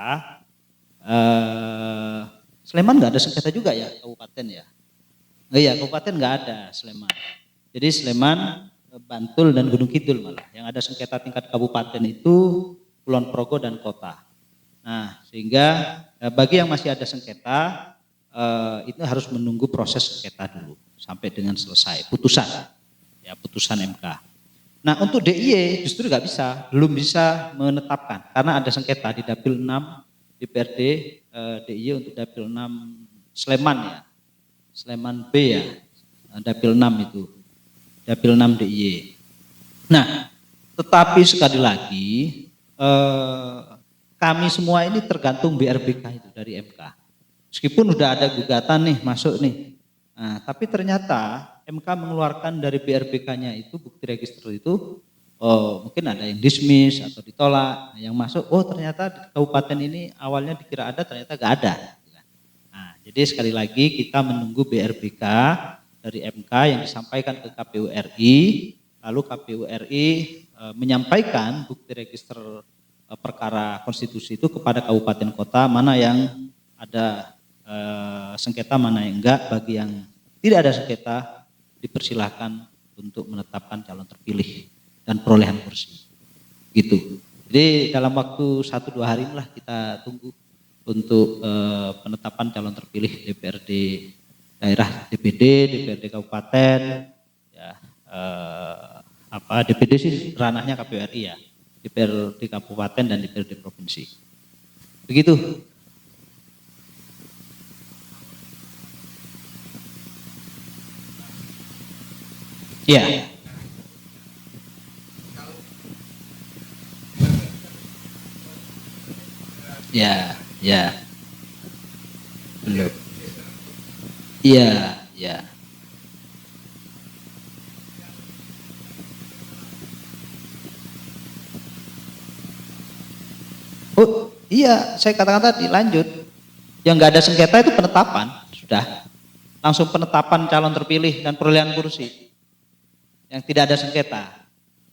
Sleman nggak ada sengketa juga ya kabupaten ya. Iya, kabupaten nggak ada Sleman. Jadi Sleman, Bantul dan Gunung Kidul malah. Yang ada sengketa tingkat kabupaten itu Kulon Progo dan kota. Nah, sehingga bagi yang masih ada sengketa itu harus menunggu proses sengketa dulu sampai dengan selesai putusan, ya putusan MK. Nah, untuk DIY justru nggak bisa, belum bisa menetapkan karena ada sengketa di Dapil 6 DPRD DIY untuk Dapil 6 Sleman ya, Sleman B ya, Dapil 6 itu, Dapil 6 DIY. Nah, tetapi sekali lagi kami semua ini tergantung BRBK itu dari MK. Meskipun udah ada gugatan nih masuk nih, nah, tapi ternyata MK mengeluarkan dari BRBK-nya itu bukti register itu mungkin ada yang dismiss atau ditolak. Nah, yang masuk, oh ternyata di kabupaten ini awalnya dikira ada, ternyata nggak ada. Nah, jadi sekali lagi kita menunggu BRBK dari MK yang disampaikan ke KPU RI, lalu KPU RI menyampaikan bukti register perkara konstitusi itu kepada kabupaten kota, mana yang ada sengketa, mana yang enggak. Bagi yang tidak ada sengketa dipersilahkan untuk menetapkan calon terpilih dan perolehan kursi. Gitu. Jadi dalam waktu 1-2 hari inilah kita tunggu untuk penetapan calon terpilih DPRD daerah, DPD, DPRD kabupaten, ya, DPD sih ranahnya KPU RI ya, DPRD kabupaten dan DPRD provinsi. Begitu. Ya. Ya, ya. Belum. Iya, ya. Oh, iya, saya katakan tadi lanjut. Yang nggak ada sengketa itu penetapan, sudah. Langsung penetapan calon terpilih dan perolehan kursi. Yang tidak ada sengketa.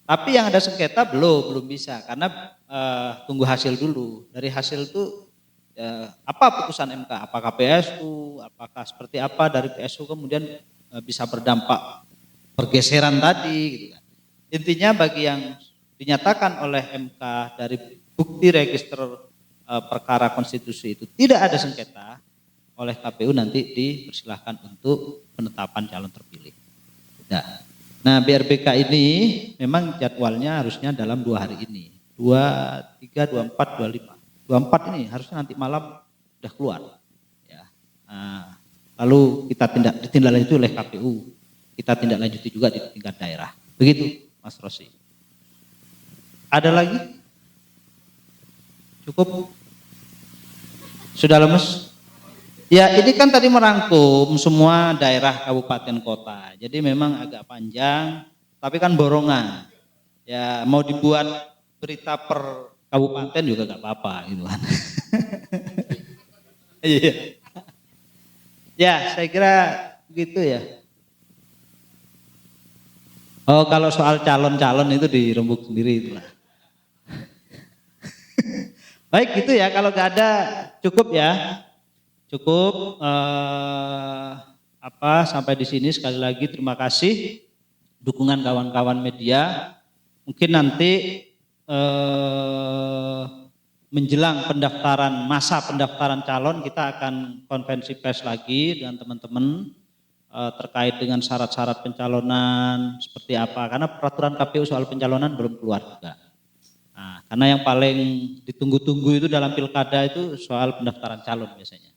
Tapi yang ada sengketa belum bisa karena tunggu hasil dulu. Dari hasil itu apa putusan MK, apakah PSU, apakah seperti apa dari PSU kemudian bisa berdampak pergeseran tadi gitu kan. Intinya bagi yang dinyatakan oleh MK dari bukti register perkara konstitusi itu tidak ada sengketa, oleh KPU nanti dipersilahkan untuk penetapan calon terpilih. Nah, BRBK ini memang jadwalnya harusnya dalam 2 hari ini. 23, 24, 25. 24 ini harusnya nanti malam sudah keluar. Ya. Nah, lalu kita ditindaklanjuti oleh KPU. Kita tindak lanjuti juga di tingkat daerah. Begitu, Mas Rosi. Ada lagi? Cukup? Sudah lemes? Ya, ini kan tadi merangkum semua daerah kabupaten kota. Jadi memang agak panjang, tapi kan borongan. Ya, mau dibuat berita per kabupaten juga gak apa-apa gitu kan. Iya. Ya, saya kira begitu ya. Oh, kalau soal calon-calon itu dirembuk sendiri itulah. Baik gitu ya, kalau gak ada cukup ya. Cukup sampai di sini. Sekali lagi terima kasih dukungan kawan-kawan media. Mungkin nanti menjelang masa pendaftaran calon kita akan konferensi pers lagi dengan teman-teman terkait dengan syarat-syarat pencalonan seperti apa, karena peraturan KPU soal pencalonan belum keluar juga. Nah, karena yang paling ditunggu-tunggu itu dalam pilkada itu soal pendaftaran calon biasanya.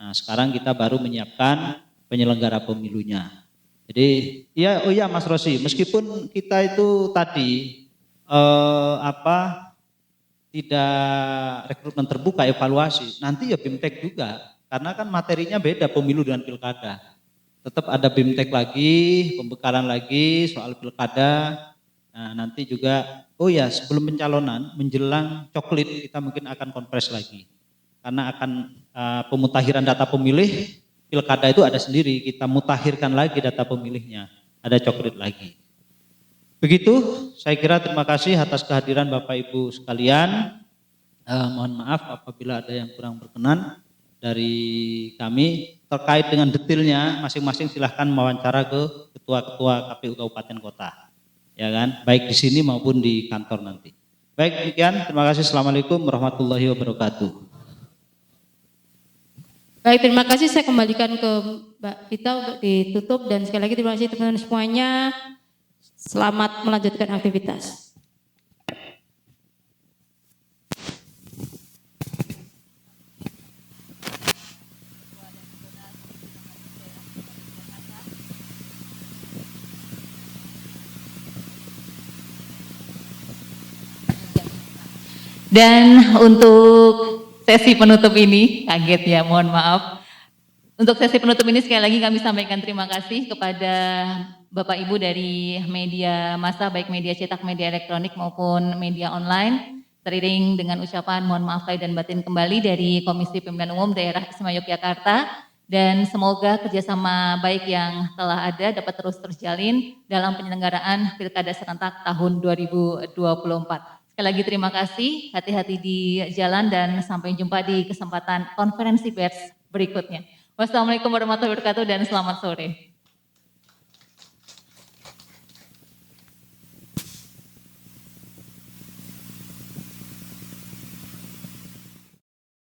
Nah, sekarang kita baru menyiapkan penyelenggara pemilunya. Jadi, iya Mas Rosi, meskipun kita itu tadi tidak rekrutmen terbuka evaluasi, nanti ya BIMTEK juga, karena kan materinya beda pemilu dengan pilkada. Tetap ada BIMTEK lagi, pembekalan lagi soal pilkada. Nah, nanti juga, oh ya sebelum pencalonan, menjelang coklit kita mungkin akan konfres lagi. Karena akan pemutahiran data pemilih, pilkada itu ada sendiri, kita mutakhirkan lagi data pemilihnya, ada coklit lagi. Begitu, saya kira terima kasih atas kehadiran Bapak Ibu sekalian. Mohon maaf apabila ada yang kurang berkenan dari kami. Terkait dengan detailnya, masing-masing silahkan mewawancara ke ketua-ketua KPU Kabupaten Kota. Ya kan, baik di sini maupun di kantor nanti. Baik, demikian. Terima kasih. Assalamualaikum warahmatullahi wabarakatuh. Baik, terima kasih. Saya kembalikan ke Mbak Vita untuk ditutup, dan sekali lagi terima kasih teman-teman semuanya. Selamat melanjutkan aktivitas. Dan untuk sesi penutup ini, kaget ya, mohon maaf. Untuk sesi penutup ini sekali lagi kami sampaikan terima kasih kepada Bapak Ibu dari media massa, baik media cetak, media elektronik maupun media online. Teriring dengan ucapan mohon maaf lahir dan batin kembali dari Komisi Pemilihan Umum Daerah Istimewa Yogyakarta. Dan semoga kerjasama baik yang telah ada dapat terus terjalin dalam penyelenggaraan Pilkada serentak tahun 2024. Sekali lagi terima kasih, hati-hati di jalan dan sampai jumpa di kesempatan konferensi pers berikutnya. Wassalamualaikum warahmatullahi wabarakatuh dan selamat sore.